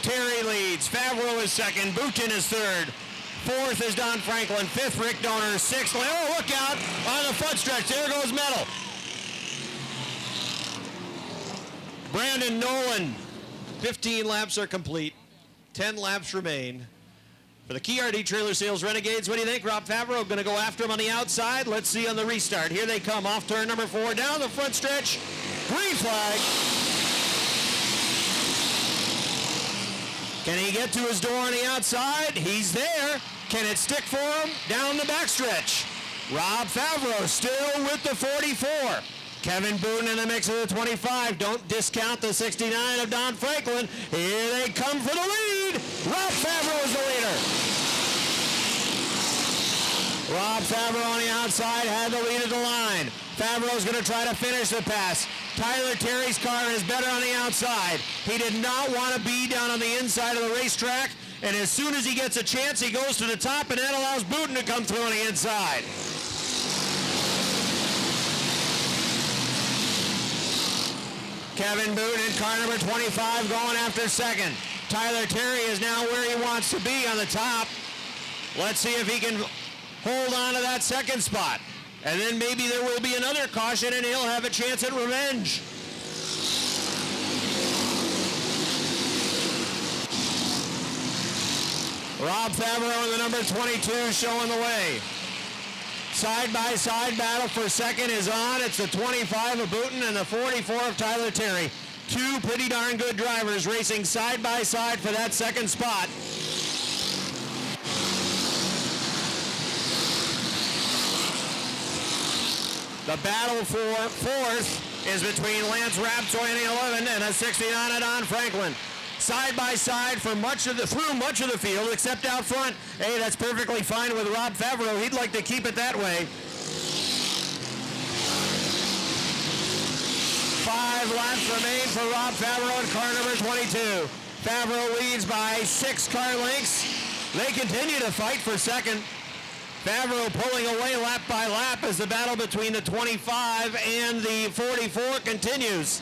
Terry leads. Favreau is 2nd. Booten is 3rd. 4th is Don Franklin. 5th, Rick Donor. 6th, oh, look out on the front stretch. There goes Metal. Brandon Nolan. 15 laps are complete. 10 laps remain. For the Key RD Trailer Sales Renegades, what do you think? Rob Favreau going to go after him on the outside. Let's see on the restart. Here they come off turn number 4. Down the front stretch. Green flag. Can he get to his door on the outside? He's there. Can it stick for him? Down the backstretch. Rob Favreau still with the 44. Kevin Booten in the mix of the 25. Don't discount the 69 of Don Franklin. Here they come for the lead. Rob Favreau is the leader. Rob Favreau on the outside had the lead at the line. Favreau's going to try to finish the pass. Tyler Terry's car is better on the outside. He did not want to be down on the inside of the racetrack, and as soon as he gets a chance, he goes to the top, and that allows Booten to come through on the inside. Kevin Booten in car number 25 going after 2nd. Tyler Terry is now where he wants to be on the top. Let's see if he can hold on to that 2nd spot. And then maybe there will be another caution and he'll have a chance at revenge. Rob Favreau in the number 22 showing the way. Side-by-side battle for 2nd is on. It's the 25 of Booten and the 44 of Tyler Terry. 2 pretty darn good drivers racing side-by-side for that 2nd spot. The battle for fourth is between Lance Raptoy in the 11 and a 69 of Don Franklin. Side by side for through much of the field, except out front. Hey, that's perfectly fine with Rob Favreau. He'd like to keep it that way. 5 laps remain for Rob Favreau in car number 22. Favreau leads by 6 car lengths. They continue to fight for second. Favreau pulling away lap by lap as the battle between the 25 and the 44 continues.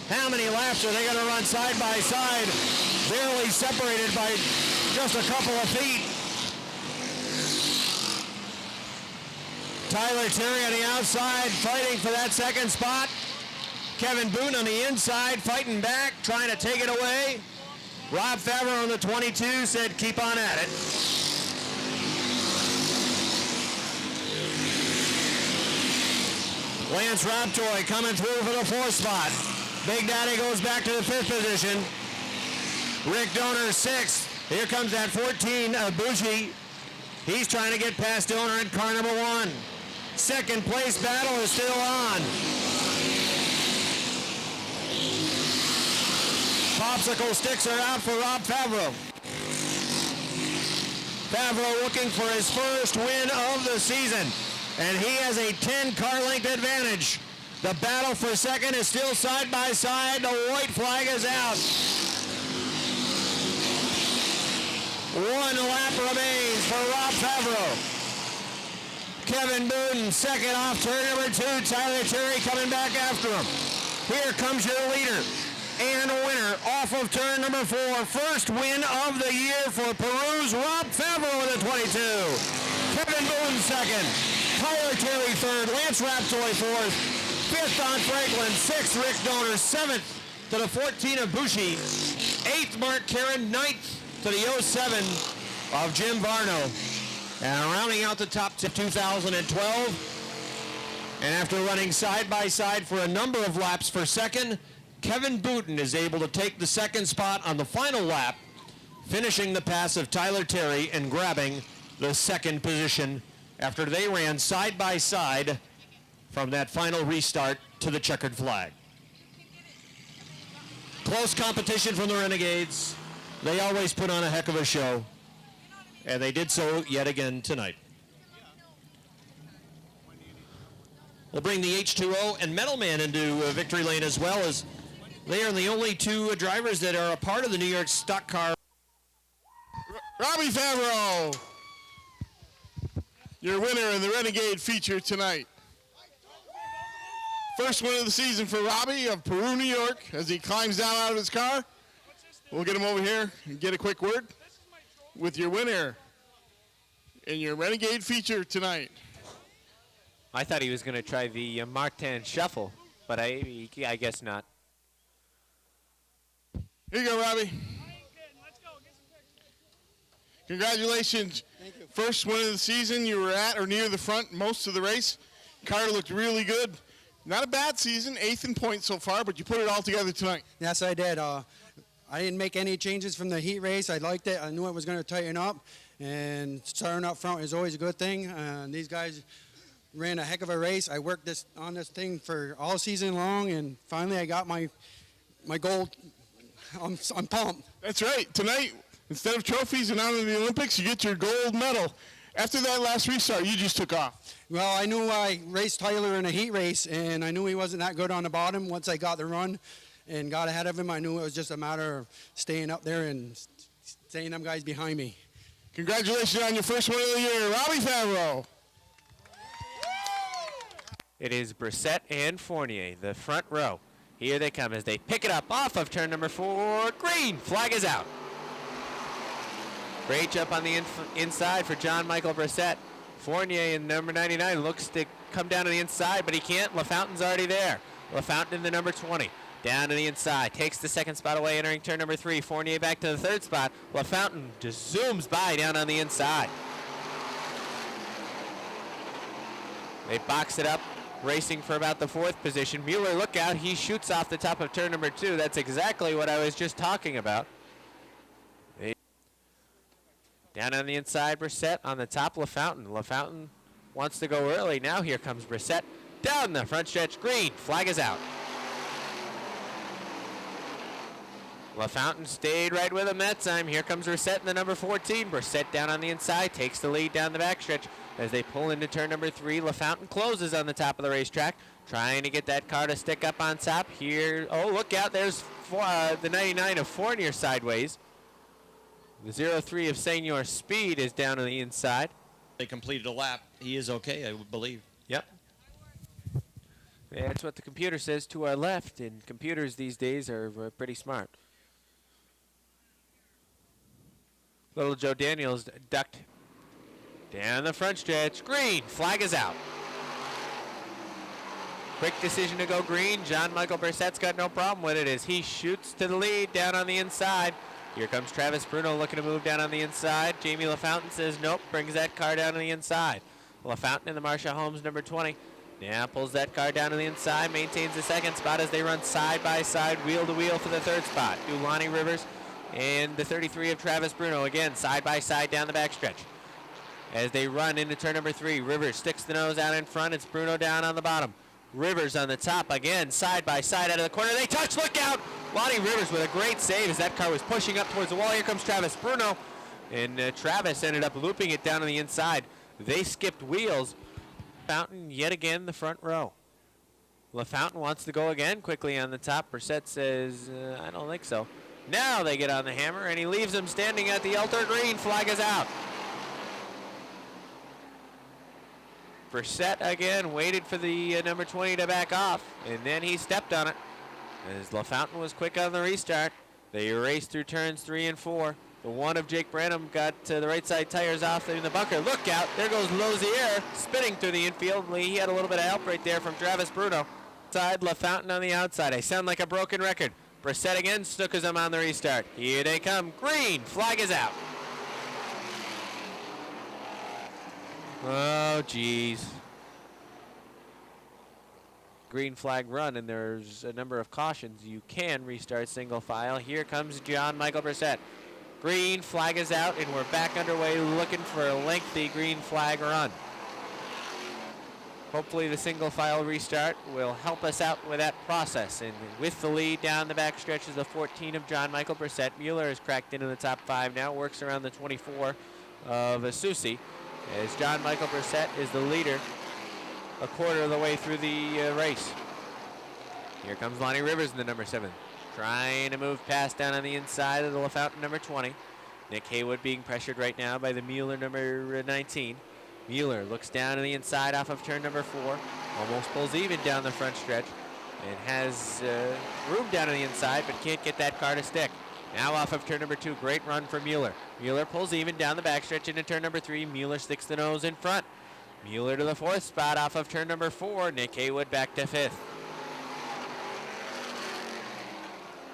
How many laps are they going to run side by side? Barely separated by just a couple of feet. Tyler Terry on the outside fighting for that second spot. Kevin Boone on the inside fighting back, trying to take it away. Rob Favreau on the 22 said keep on at it. Lance Raptoy coming through for the 4th spot. Big Daddy goes back to the 5th position. Rick Donor 6th. Here comes that 14, Bougie. He's trying to get past Donor in car number 1. Second place battle is still on. Popsicle sticks are out for Rob Favreau. Favreau looking for his first win of the season. And he has a 10-car length advantage. The battle for second is still side by side. The white flag is out. 1 lap remains for Rob Favreau. Kevin Boone second off turn number 2. Tyler Terry coming back after him. Here comes your leader and winner off of turn number 4. First win of the year for Peru's Rob Favreau in the 22. Kevin Boone second. Tyler Terry third. Lance Raptoy fourth. 5th Don Franklin. 6th Rick Donor. 7th to the 14 of Bushi. 8th Mark Karen. 9th to the 07 of Jim Varno. And rounding out the top 2012. And after running side by side for a number of laps for second, Kevin Booten is able to take the second spot on the final lap, finishing the pass of Tyler Terry and grabbing the second position after they ran side by side from that final restart to the checkered flag. Close competition from the Renegades. They always put on a heck of a show, and they did so yet again tonight. We'll bring the H2O and Metal Man into victory lane as well, as they are the only 2 drivers that are a part of the New York Stock Car. Robbie Favreau, your winner in the Renegade feature tonight. First win of the season for Robbie of Peru, New York, as he climbs down out of his car. We'll get him over here and get a quick word with your winner in your Renegade feature tonight. I thought he was going to try the Martin Shuffle, but I guess not. Here you go, Robbie. Congratulations. Thank you. First win of the season. You were at or near the front most of the race. Car looked really good. Not a bad season, 8th in points so far, but you put it all together tonight. Yes, I did. I didn't make any changes from the heat race. I liked it. I knew it was going to tighten up, and starting up front is always a good thing. These guys ran a heck of a race. I worked on this thing for all season long, and finally I got my gold. I'm pumped. That's right. Tonight, instead of trophies and out of the Olympics, you get your gold medal. After that last restart, you just took off. Well, I knew I raced Tyler in a heat race, and I knew he wasn't that good on the bottom. Once I got the run and got ahead of him, I knew it was just a matter of staying up there and staying them guys behind me. Congratulations on your first win of the year, Robbie Favreau. It is Brissett and Fournier, the front row. Here they come as they pick it up off of turn number 4. Green flag is out. Great jump on the inside for John Michael Brissett. Fournier in number 99 looks to come down to the inside, but he can't. LaFountain's already there. LaFountain in the number 20. Down to the inside. Takes the second spot away, entering turn number 3. Fournier back to the 3rd spot. LaFountain just zooms by down on the inside. They box it up, racing for about the 4th position. Mueller, look out. He shoots off the top of turn number 2. That's exactly what I was just talking about. Down on the inside, Brissett. On the top, LaFountain. LaFountain wants to go early. Now here comes Brissett Down the front stretch, green, flag is out. LaFountain stayed right with him that time. Here comes Brissett in the number 14. Brissett down on the inside, takes the lead down the backstretch. As they pull into turn number 3, LaFountain closes on the top of the racetrack, trying to get that car to stick up on top. Here, oh, look out, there's the 99 of Fournier sideways. The 03 of Senior Speed is down on the inside. They completed a lap. He is okay, I would believe. Yep. That's what the computer says to our left, and computers these days are pretty smart. Little Joe Daniels ducked down the front stretch. Green, flag is out. Quick decision to go green. John Michael Brissett's got no problem with it as he shoots to the lead down on the inside. Here comes Travis Bruno looking to move down on the inside. Jamie LaFountain says nope, brings that car down on the inside. LaFountain in the Marcia Holmes number 20. Now pulls that car down on the inside, maintains the second spot as they run side by side, wheel to wheel for the third spot. Lonnie Rivers and the 33 of Travis Bruno, again, side by side down the backstretch. As they run into turn number 3, Rivers sticks the nose out in front. It's Bruno down on the bottom. Rivers on the top, again, side by side out of the corner. They touch, look out! Lonnie Rivers with a great save as that car was pushing up towards the wall. Here comes Travis Bruno, and Travis ended up looping it down on the inside. They skipped wheels. Fountain yet again the front row. LaFountain wants to go again quickly on the top. Brissett says, I don't think so. Now they get on the hammer, and he leaves them standing at the altar. Green, flag is out. Brissett again waited for the number 20 to back off, and then he stepped on it. As LaFountain was quick on the restart, they raced through turns 3 and 4. The one of Jake Branham got the right side tires off in the bunker. Look out, there goes Lozier spinning through the infield. He had a little bit of help right there from Travis Bruno. Side, LaFountain on the outside. I sound like a broken record. Brissett again snookers them on the restart. Here they come. Green, flag is out. Oh, geez. Green flag run, and there's a number of cautions. You can restart single file. Here comes John Michael Brissett. Green flag is out, and we're back underway looking for a lengthy green flag run. Hopefully the single file restart will help us out with that process. And with the lead down the back stretch is the 14 of John Michael Brissett. Mueller has cracked into the top 5 now, works around the 24 of Susie. As John Michael Brissett is the leader a quarter of the way through the race. Here comes Lonnie Rivers in the number 7. Trying to move past down on the inside of the LaFountain number 20. Nick Haywood being pressured right now by the Mueller number 19. Mueller looks down on the inside off of turn number 4. Almost pulls even down the front stretch. And has room down on the inside, but can't get that car to stick. Now off of turn number 2, great run for Mueller. Mueller pulls even down the backstretch into turn number 3. Mueller sticks the nose in front. Mueller to the 4th spot off of turn number 4. Nick Haywood back to 5th.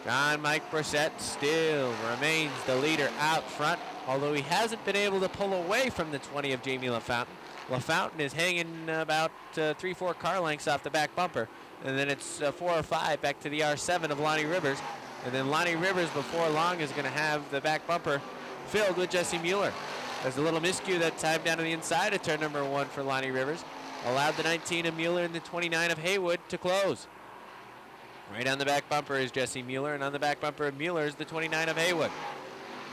John Mike Brissett still remains the leader out front, although he hasn't been able to pull away from the 20 of Jamie LaFountain. LaFountain is hanging about 3-4 car lengths off the back bumper, and then it's 4 or 5 back to the R7 of Lonnie Rivers. And then Lonnie Rivers before long is going to have the back bumper filled with Jesse Mueller. There's a little miscue that time down to the inside of turn number 1 for Lonnie Rivers. Allowed the 19 of Mueller and the 29 of Haywood to close. Right on the back bumper is Jesse Mueller, and on the back bumper of Mueller is the 29 of Haywood.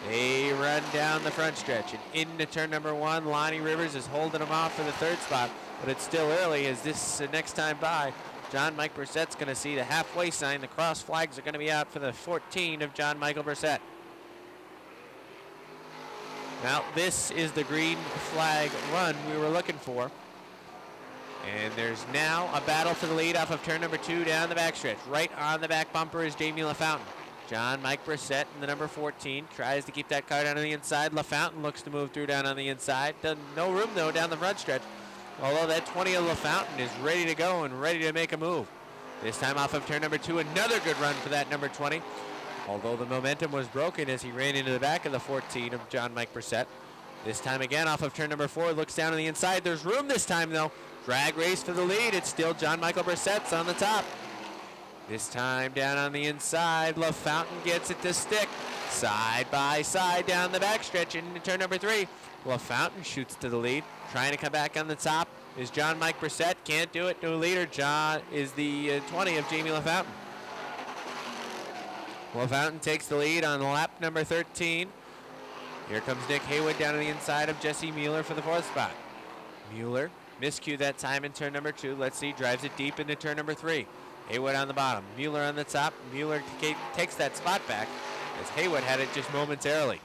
They run down the front stretch, and into turn number 1, Lonnie Rivers is holding him off for the 3rd spot, but it's still early as this next time by, John Mike Brissett's going to see the halfway sign. The cross flags are going to be out for the 14 of John Michael Brissett. Now this is the green flag run we were looking for. And there's now a battle for the lead off of turn number 2 down the backstretch. Right on the back bumper is Jamie LaFountain. John Mike Brissett in the number 14 tries to keep that car down on the inside. LaFountain looks to move through down on the inside. No room though down the front stretch. Although that 20 of LaFountain is ready to go and ready to make a move. This time off of turn number 2, another good run for that number 20. Although the momentum was broken as he ran into the back of the 14 of John Mike Brissett. This time again off of turn number 4, looks down on the inside. There's room this time though. Drag race for the lead. It's still John Michael Brissett's on the top. This time down on the inside, LaFountain gets it to stick. Side by side down the backstretch into turn number 3. LaFountain shoots to the lead, trying to come back on the top. is John Mike Brissett. Can't do it. New leader, John, is the 20 of Jamie LaFountain. LaFountain takes the lead on lap number 13. Here comes Nick Haywood down to the inside of Jesse Mueller for the 4th spot. Mueller miscued that time in turn number 2. Let's see, drives it deep into turn number 3. Haywood on the bottom, Mueller on the top. Mueller takes that spot back as Haywood had it just momentarily.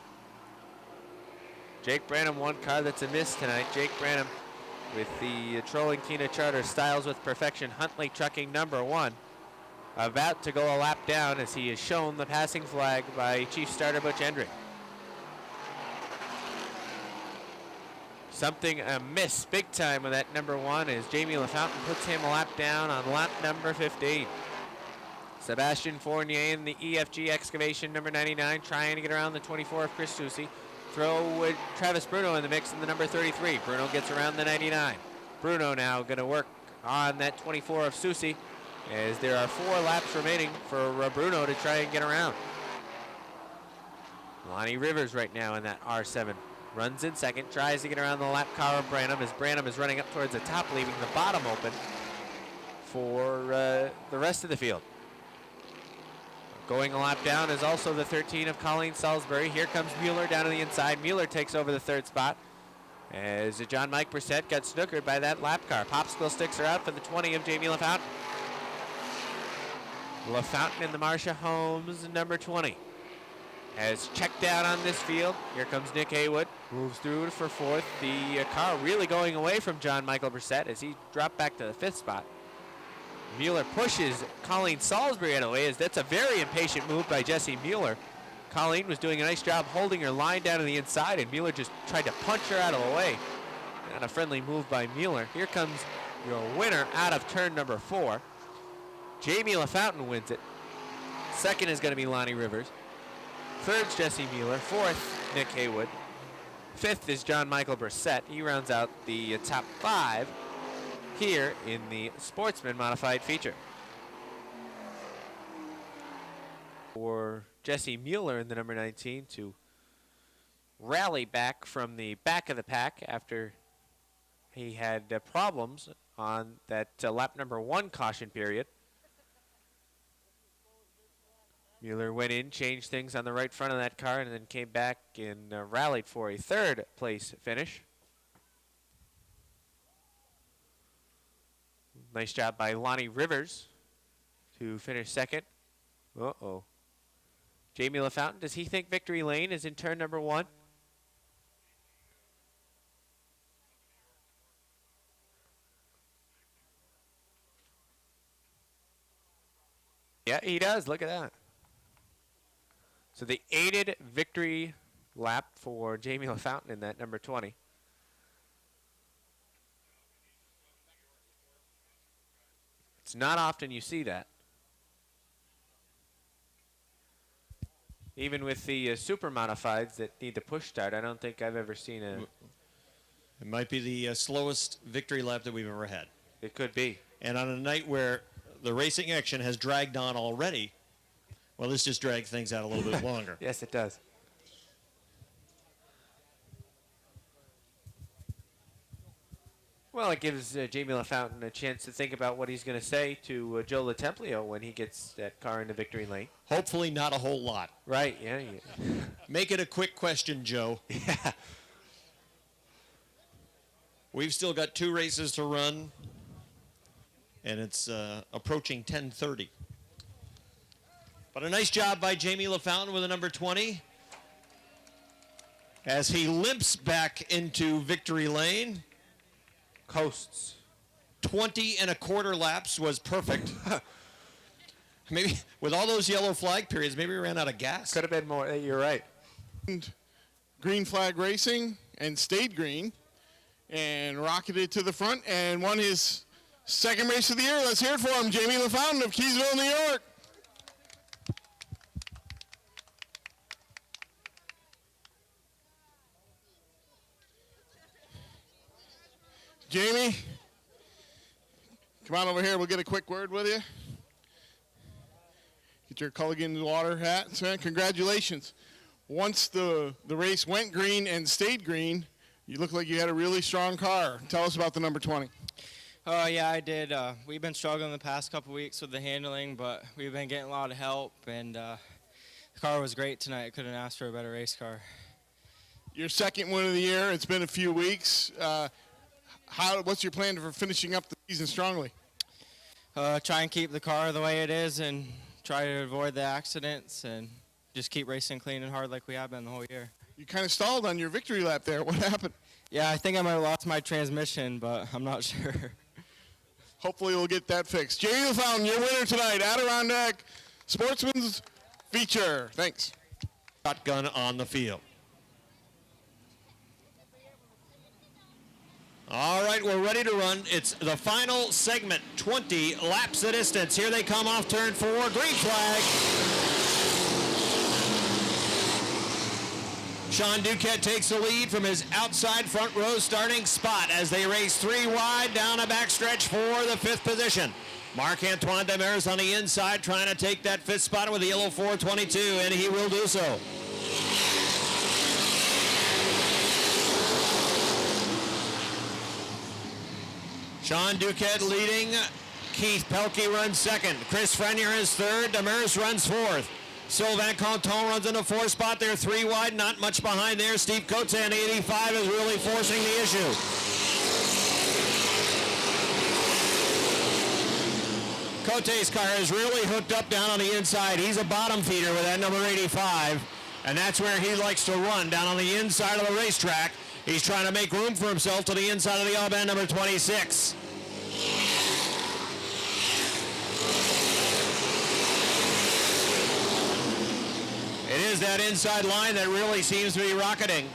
Jake Branham, one car that's a miss tonight. Jake Branham with the Trolling Kina Charter Styles with Perfection Huntley Trucking number 1. About to go a lap down as he is shown the passing flag by Chief Starter Butch Hendrick. Something amiss big time with that number 1 as Jamie LaFountain puts him a lap down on lap number 15. Sebastian Fournier in the EFG Excavation number 99 trying to get around the 24 of Chris Susi. Throw with Travis Bruno in the mix in the number 33. Bruno gets around the 99. Bruno now going to work on that 24 of Susi as there are 4 laps remaining for Bruno to try and get around. Lonnie Rivers right now in that R7. Runs in second, tries to get around the lap car of Branham as Branham is running up towards the top, leaving the bottom open for the rest of the field. Going a lap down is also the 13 of Colleen Salisbury. Here comes Mueller down to the inside. Mueller takes over the 3rd spot as John Mike Brissett got snookered by that lap car. Popsicle sticks are out for the 20 of Jamie LaFountain. LaFountain in the Marcia Holmes number 20 has checked out on this field. Here comes Nick Haywood, moves through for 4th. The car really going away from John Michael Brissett as he dropped back to the 5th spot. Mueller pushes Colleen Salisbury out of the way as that's a very impatient move by Jesse Mueller. Colleen was doing a nice job holding her line down to the inside and Mueller just tried to punch her out of the way. Not a friendly move by Mueller. Here comes your winner out of turn number 4. Jamie LaFountain wins it. 2nd is going to be Lonnie Rivers. 3rd's Jesse Mueller. 4th, Nick Haywood. 5th is John Michael Brissett. He rounds out the top 5 here in the Sportsman Modified feature. For Jesse Mueller in the number 19 to rally back from the back of the pack after he had problems on that lap number 1 caution period. Mueller went in, changed things on the right front of that car, and then came back and rallied for a 3rd place finish. Nice job by Lonnie Rivers to finish 2nd. Uh-oh. Jamie LaFountain, does he think victory lane is in turn number 1? Yeah, he does. Look at that. So the aided victory lap for Jamie LaFountain in that number 20. It's not often you see that. Even with the super modifieds that need the push start, I don't think I've ever seen a... It might be the slowest victory lap that we've ever had. It could be. And on a night where the racing action has dragged on already, well, this just drags things out a little bit longer. Yes, it does. Well, it gives Jamie LaFountain a chance to think about what he's going to say to Joe LaTemplio when he gets that car into victory lane. Hopefully not a whole lot. Right, yeah. Make it a quick question, Joe. Yeah. We've still got 2 races to run, and it's approaching 10:30. But a nice job by Jamie LaFountain with a number 20 as he limps back into victory lane. Coasts. 20 1/4 laps was perfect. Maybe with all those yellow flag periods, maybe we ran out of gas. Could have been more. You're right. Green flag racing and stayed green and rocketed to the front and won his 2nd race of the year. Let's hear it for him, Jamie LaFountain of Keysville, New York. Jamie, come on over here. We'll get a quick word with you. Get your Culligan water hat. So, congratulations. Once the race went green and stayed green, You look like you had a really strong car. Tell us about the number 20. Yeah, I did. We've been struggling the past couple weeks with the handling, but we've been getting a lot of help, and the car was great tonight. I couldn't ask for a better race car. Your second win of the year. It's been a few weeks. What's your plan for finishing up the season strongly? Try and keep the car the way it is and try to avoid the accidents and just keep racing clean and hard like we have been the whole year. You kind of stalled on your victory lap there. What happened? Yeah, I think I might have lost my transmission, but I'm not sure. Hopefully we'll get that fixed. Jerry LaFountain, your winner tonight, Adirondack Sportsman's Feature. Thanks. Shotgun on the field. All right, we're ready to run. It's the final segment, 20 laps the distance. Here they come off turn 4, green flag. Sean Duquette takes the lead from his outside front row starting spot as they race 3 wide down a backstretch for the 5th position. Marc-Antoine Demers on the inside trying to take that 5th spot with the yellow 422, and he will do so. Sean Duquette leading. Keith Pelkey runs second. Chris Frenier is third. Demers runs fourth. Sylvain Canton runs in the 4th spot. They're 3 wide, not much behind there. Steve Cote on the 85 is really forcing the issue. Cote's car is really hooked up down on the inside. He's a bottom feeder with that number 85, and that's where he likes to run, down on the inside of the racetrack. He's trying to make room for himself to the inside of the all-band number 26. It is that inside line that really seems to be rocketing.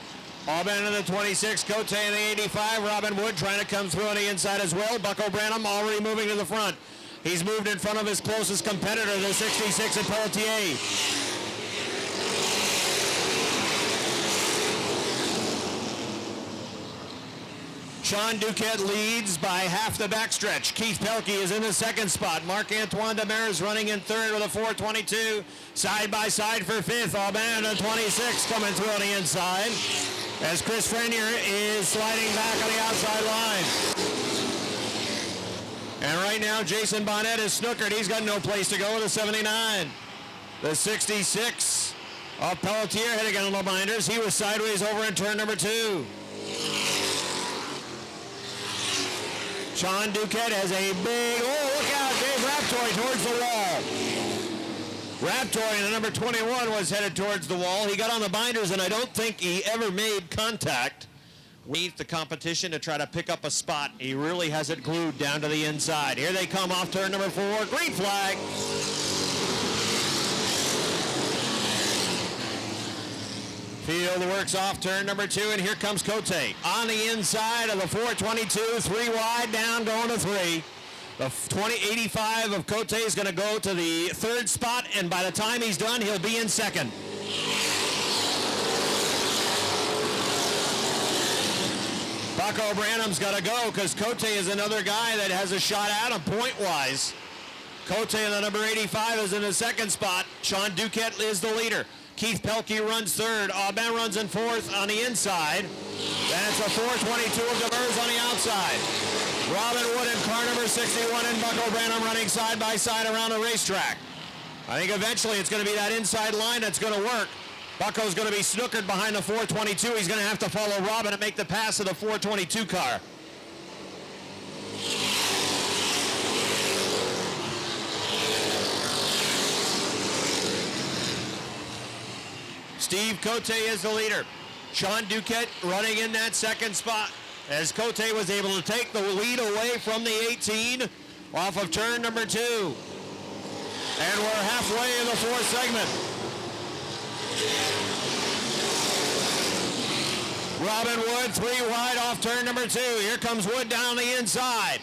All-band number 26, Cote in the 85. Robin Wood trying to come through on the inside as well. Bucko Branham already moving to the front. He's moved in front of his closest competitor, the 66 at Pelletier. Sean Duquette leads by half the backstretch. Keith Pelkey is in the 2nd spot. Marc-Antoine Demers running in 3rd with a 422. Side by side for 5th. All-band at 26 coming through on the inside as Chris Frenier is sliding back on the outside line. And right now, Jason Bonnet is snookered. He's got no place to go with a 79. The 66 of Pelletier heading on the binders. He was sideways over in turn number 2. Sean Duquette has a big, look out, Dave Raptoy towards the wall. Raptoy in the number 21 was headed towards the wall. He got on the binders, and I don't think he ever made contact with the competition to try to pick up a spot. He really has it glued down to the inside. Here they come off turn number 4, green flag. Field works off turn number 2, and here comes Cote. On the inside of the 422, 3 wide, down, going to 3. The 85 of Cote is going to go to the 3rd spot, and by the time he's done, he'll be in 2nd. Bucko Branham's got to go because Cote is another guy that has a shot at him point-wise. Cote in the number 85 is in the 2nd spot. Sean Duquette is the leader. Keith Pelkey runs 3rd. Aubin runs in 4th on the inside. That's a 422 of Demers on the outside. Robin Wood in car number 61 and Bucko Branham running side by side around the racetrack. I think eventually it's going to be that inside line that's going to work. Bucko's going to be snookered behind the 422. He's going to have to follow Robin and make the pass of the 422 car. Steve Cote is the leader. Sean Duquette running in that 2nd spot as Cote was able to take the lead away from the 18 off of turn number 2. And we're halfway in the 4th segment. Robin Wood 3 wide off turn number 2. Here comes Wood down the inside.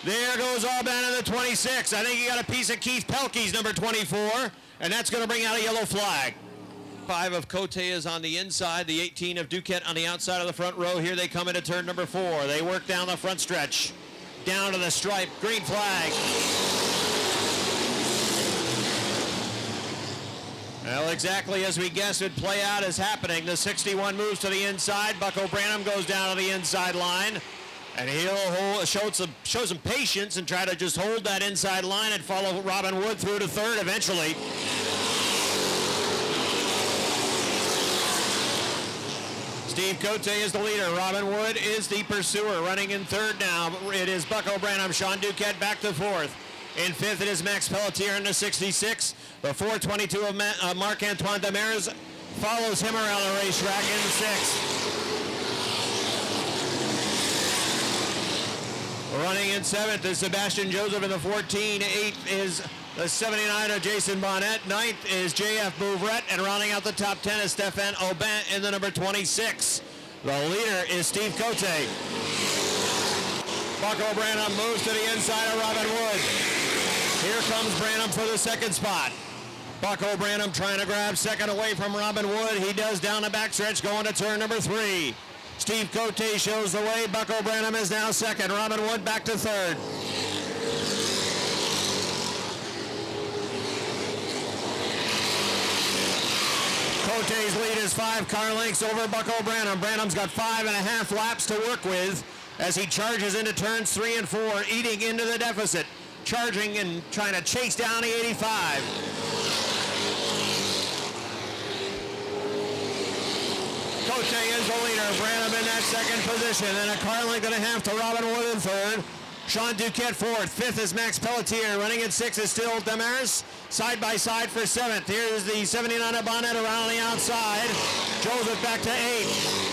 There goes Aubin in the 26. I think he got a piece of Keith Pelkey's number 24, and that's going to bring out a yellow flag. 5 of Cote is on the inside, the 18 of Duquette on the outside of the front row. Here they come into turn number 4. They work down the front stretch, down to the stripe, green flag. Well, exactly as we guessed would play out is happening. The 61 moves to the inside. Bucko Branham goes down to the inside line. And he'll show some patience and try to just hold that inside line and follow Robin Wood through to third eventually. Steve Cote is the leader. Robin Wood is the pursuer. Running in third now, it is Bucko Branham. Sean Duquette back to fourth. In fifth, it is Max Pelletier in the 66. The 422 of Marc-Antoine Demers follows him around the racetrack in sixth. Running in seventh is Sebastian Joseph in the 14. Eighth is the 79 of Jason Bonnet. Ninth is J.F. Bouvret. And rounding out the top 10 is Stéphane Aubin in the number 26. The leader is Steve Cote. Bucko Branham moves to the inside of Robin Wood. Here comes Branham for the second spot. Bucko Branham trying to grab second away from Robin Wood. He does down the backstretch going to turn number 3. Steve Cote shows the way. Bucko Branham is now second. Robin Wood back to third. Cote's lead is 5 car lengths over Bucko Branham. Branham's got 5.5 laps to work with as he charges into turns 3 and 4, eating into the deficit, charging and trying to chase down the 85. Cote is the leader. Branham in that second position. And a car length and a half to Robin Wood in third. Sean Duquette fourth. Fifth is Max Pelletier. Running in sixth is still Demers. Side by side for seventh. Here's the 79 of Bonnet around the outside. Joseph back to eighth.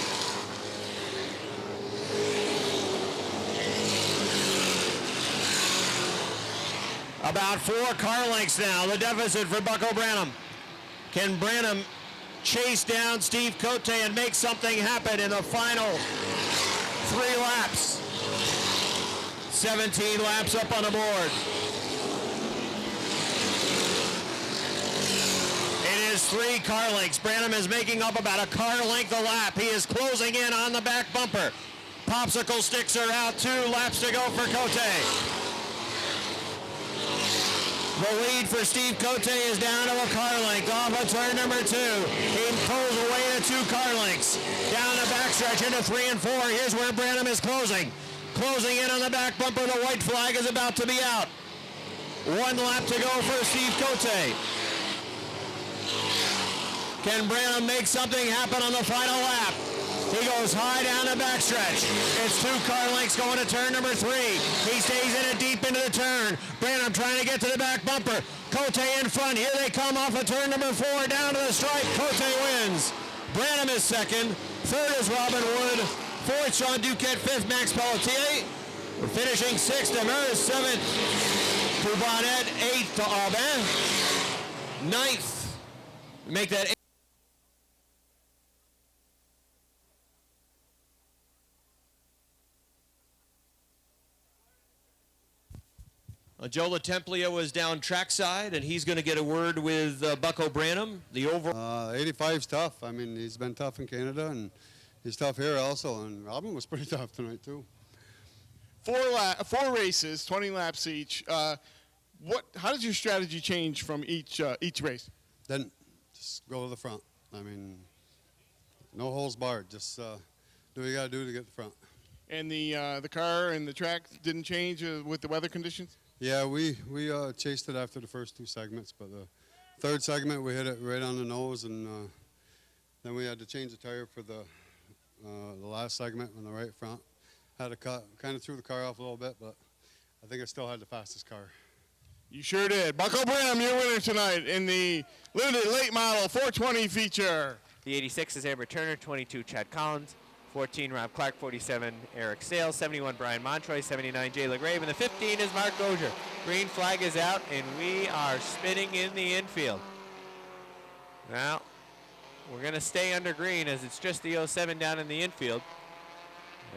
About 4 car lengths now. The deficit for Bucko Branham. Can Branham chase down Steve Cote and make something happen in the final 3 laps? 17 laps up on the board. It is 3 car lengths. Branham is making up about a car length a lap. He is closing in on the back bumper. Popsicle sticks are out. 2 laps to go for Cote. The lead for Steve Cote is down to a car length off of turn number 2. He pulls away to 2 car lengths. Down the backstretch into 3 and 4. Here's where Branham is closing. Closing in on the back bumper. The white flag is about to be out. 1 lap to go for Steve Cote. Can Branham make something happen on the final lap? He goes high down the backstretch. It's 2 car lengths going to turn number 3. He stays in it deep into the turn. Branham trying to get to the back bumper. Cote in front. Here they come off of turn number 4 down to the stripe. Cote wins. Branham is second. Third is Robin Wood. Fourth, Sean Duquette. Fifth, Max Pelletier. We're finishing sixth, Demers. Seventh to Bonnet. Eighth to Aubin. Ninth. Make that 8. Joe LaTemplia was down trackside, and he's going to get a word with Bucko Branham. The overall 85's tough. I mean, he's been tough in Canada, and he's tough here also. And Robin was pretty tough tonight too. 4 races, 20 laps each. How does your strategy change from each race? Then just go to the front. I mean, no holes barred. Just do what you got to do to get the front. And the car and the track didn't change with the weather conditions? Yeah, we chased it after the first 2 segments, but the third segment we hit it right on the nose, and then we had to change the tire for the last segment on the right front. Had to cut, kind of threw the car off a little bit, but I think I still had the fastest car. You sure did. Bucko Branham, your winner tonight in the limited late model 420 feature. The 86 is Amber Turner, 22 Chad Collins, 14 Rob Clark, 47 Eric Sales, 71 Brian Montroy, 79 Jay LaGrave, and the 15 is Mark Gosier. Green flag is out, and we are spinning in the infield. Now, we're going to stay under green as it's just the 07 down in the infield.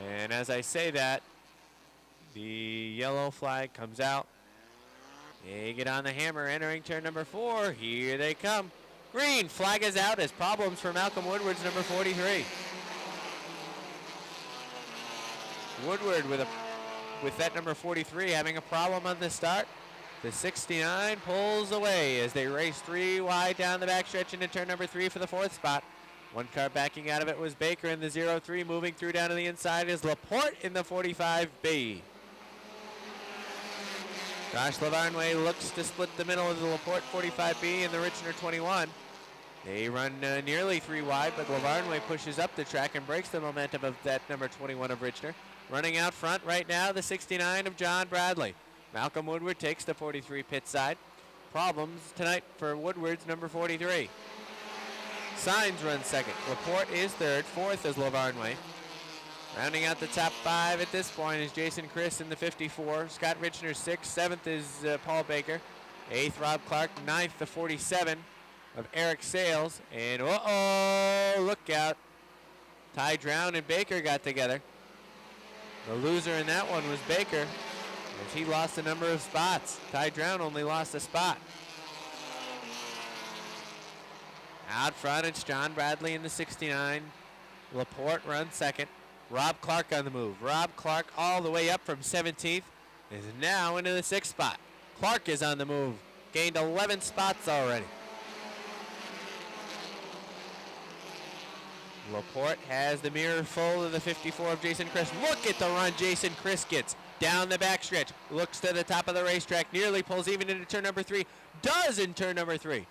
And as I say that, the yellow flag comes out. They get on the hammer, entering turn number 4. Here they come. Green flag is out as problems for Malcolm Woodward's number 43. Woodward with that number 43 having a problem on the start. The 69 pulls away as they race 3 wide down the backstretch into turn number 3 for the 4th spot. One car backing out of it was Baker in the 0-3. Moving through down to the inside is Laporte in the 45B. Josh Lavarnway looks to split the middle of the Laporte 45B and the Richner 21. They run nearly 3 wide, but Lavarnway pushes up the track and breaks the momentum of that number 21 of Richner. Running out front right now, the 69 of John Bradley. Malcolm Woodward takes the 43 pit side. Problems tonight for Woodward's number 43. Signs runs second. Laporte is third. Fourth is Lavarnway. Rounding out the top 5 at this point is Jason Chris in the 54. Scott Richner 6th. 7th is Paul Baker. 8th, Rob Clark. 9th, the 47 of Eric Sales. And look out. Ty Drown and Baker got together. The loser in that one was Baker, as he lost a number of spots. Ty Drown only lost a spot. Out front, it's John Bradley in the 69. Laporte runs second. Rob Clark on the move. Rob Clark all the way up from 17th is now into the 6th spot. Clark is on the move. Gained 11 spots already. Laporte has the mirror full of the 54 of Jason Chris. Look at the run Jason Chris gets down the backstretch. Looks to the top of the racetrack. Nearly pulls even into turn number 3. Does in turn number 3.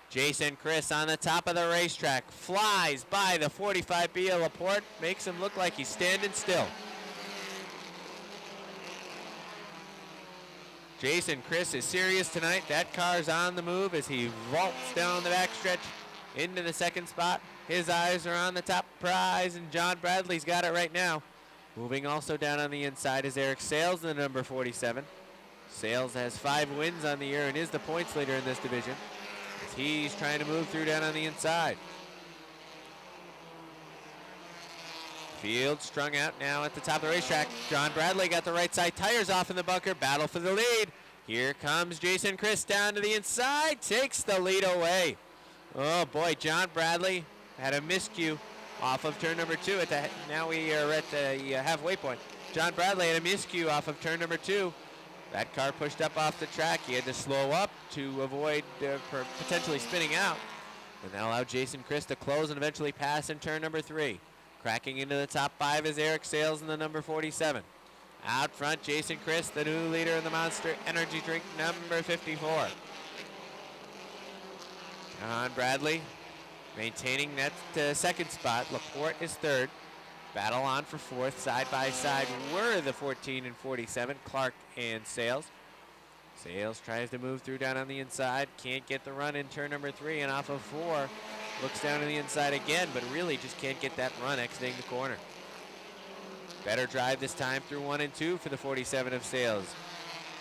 Jason Chris on the top of the racetrack. Flies by the 45B of Laporte. Makes him look like he's standing still. Jason Chris is serious tonight. That car's on the move as he vaults down the backstretch into the 2nd spot. His eyes are on the top prize, and John Bradley's got it right now. Moving also down on the inside is Eric Sales, the number 47. Sales has 5 wins on the year and is the points leader in this division, as he's trying to move through down on the inside. Field strung out now at the top of the racetrack. John Bradley got the right side tires off in the bunker. Battle for the lead. Here comes Jason Chris down to the inside. Takes the lead away. Oh boy, John Bradley had a miscue off of turn number 2. Now we are at the halfway point. John Bradley had a miscue off of turn number 2. That car pushed up off the track. He had to slow up to avoid potentially spinning out. And that allowed Jason Chris to close and eventually pass in turn number 3. Cracking into the top 5 is Eric Sales in the number 47. Out front, Jason Chris, the new leader in the Monster Energy Drink, number 54. John Bradley maintaining that 2nd spot. Laporte is 3rd. Battle on for 4th. Side by side were the 14 and 47, Clark and Sales. Sales tries to move through down on the inside. Can't get the run in turn number 3, and off of 4. Looks down to the inside again, but really just can't get that run exiting the corner. Better drive this time through 1 and 2 for the 47 of Sales.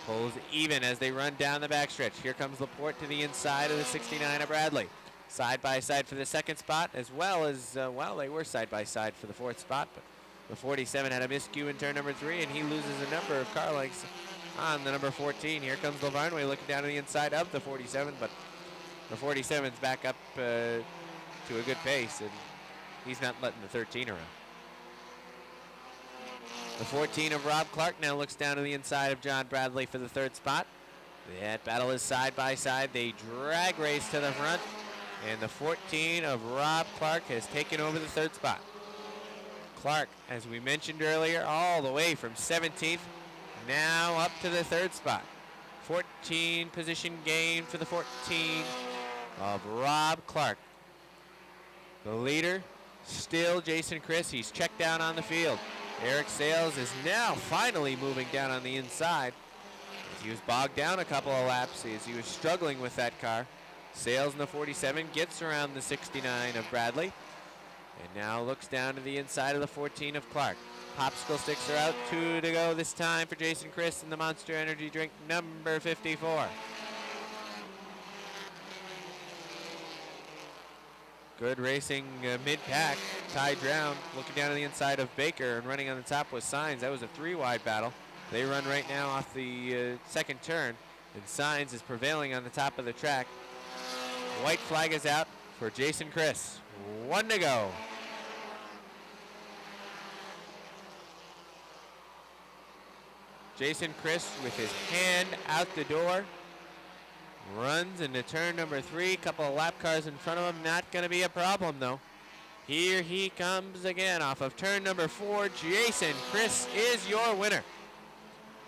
Pulls even as they run down the backstretch. Here comes Laporte to the inside of the 69 of Bradley. Side by side for the 2nd spot, as well as, they were side by side for the 4th spot, but the 47 had a miscue in turn number 3, and he loses a number of car lengths on the number 14. Here comes Lavarnway looking down to the inside of the 47, but the 47's back up to a good pace, and he's not letting the 13 around. The 14 of Rob Clark now looks down to the inside of John Bradley for the 3rd spot. That battle is side by side. They drag race to the front, and the 14 of Rob Clark has taken over the 3rd spot. Clark, as we mentioned earlier, all the way from 17th, now up to the 3rd spot. 14 position gain for the 14 of Rob Clark. The leader, still Jason Chris. He's checked down on the field. Eric Sales is now finally moving down on the inside. As he was bogged down a couple of laps as he was struggling with that car. Sales in the 47 gets around the 69 of Bradley, and now looks down to the inside of the 14 of Clark. Popsicle sticks are out, 2 to go this time for Jason Chris in the Monster Energy Drink number 54. Good racing mid-pack. Ty Drown looking down to the inside of Baker, and running on the top was Signs. That was a 3-wide battle. They run right now off the 2nd turn, and Signs is prevailing on the top of the track. White flag is out for Jason Chris. 1 to go. Jason Chris with his hand out the door. Runs into turn number 3. Couple of lap cars in front of him. Not going to be a problem, though. Here he comes again off of turn number 4. Jason Chris is your winner.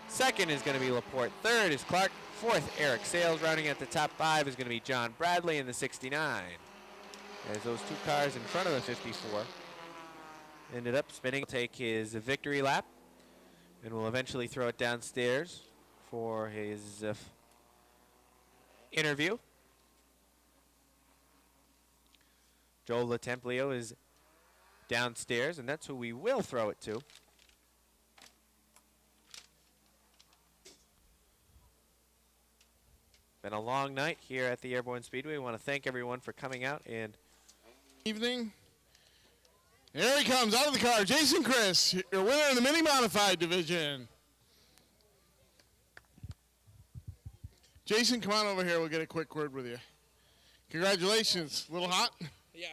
Second is going to be Laporte. Third is Clark. Fourth, Eric Sales. Rounding at the top 5 is going to be John Bradley in the 69. As those 2 cars in front of the 54 ended up spinning, take his victory lap, and will eventually throw it downstairs for his interview. Joel LaTemplio is downstairs, and that's who we will throw it to. Been a long night here at the Airborne Speedway. We want to thank everyone for coming out and evening. Here he comes out of the car, Jason Chris, your winner in the mini modified division. Jason, come on over here. We'll get a quick word with you. Congratulations. A little hot? Yeah,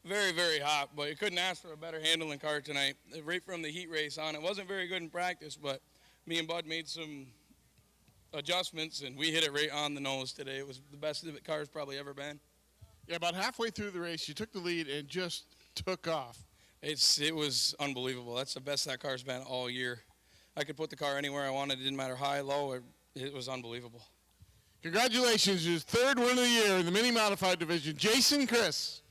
very, very hot, but you couldn't ask for a better handling car tonight. Right from the heat race on, it wasn't very good in practice, but me and Bud made some adjustments, and we hit it right on the nose today. It was the best the car's probably ever been. Yeah, about halfway through the race, you took the lead and just took off. It was unbelievable. That's the best that car's been all year. I could put the car anywhere I wanted. It didn't matter high, low. It was unbelievable. Congratulations, your 3rd win of the year in the mini modified division, Jason Chris.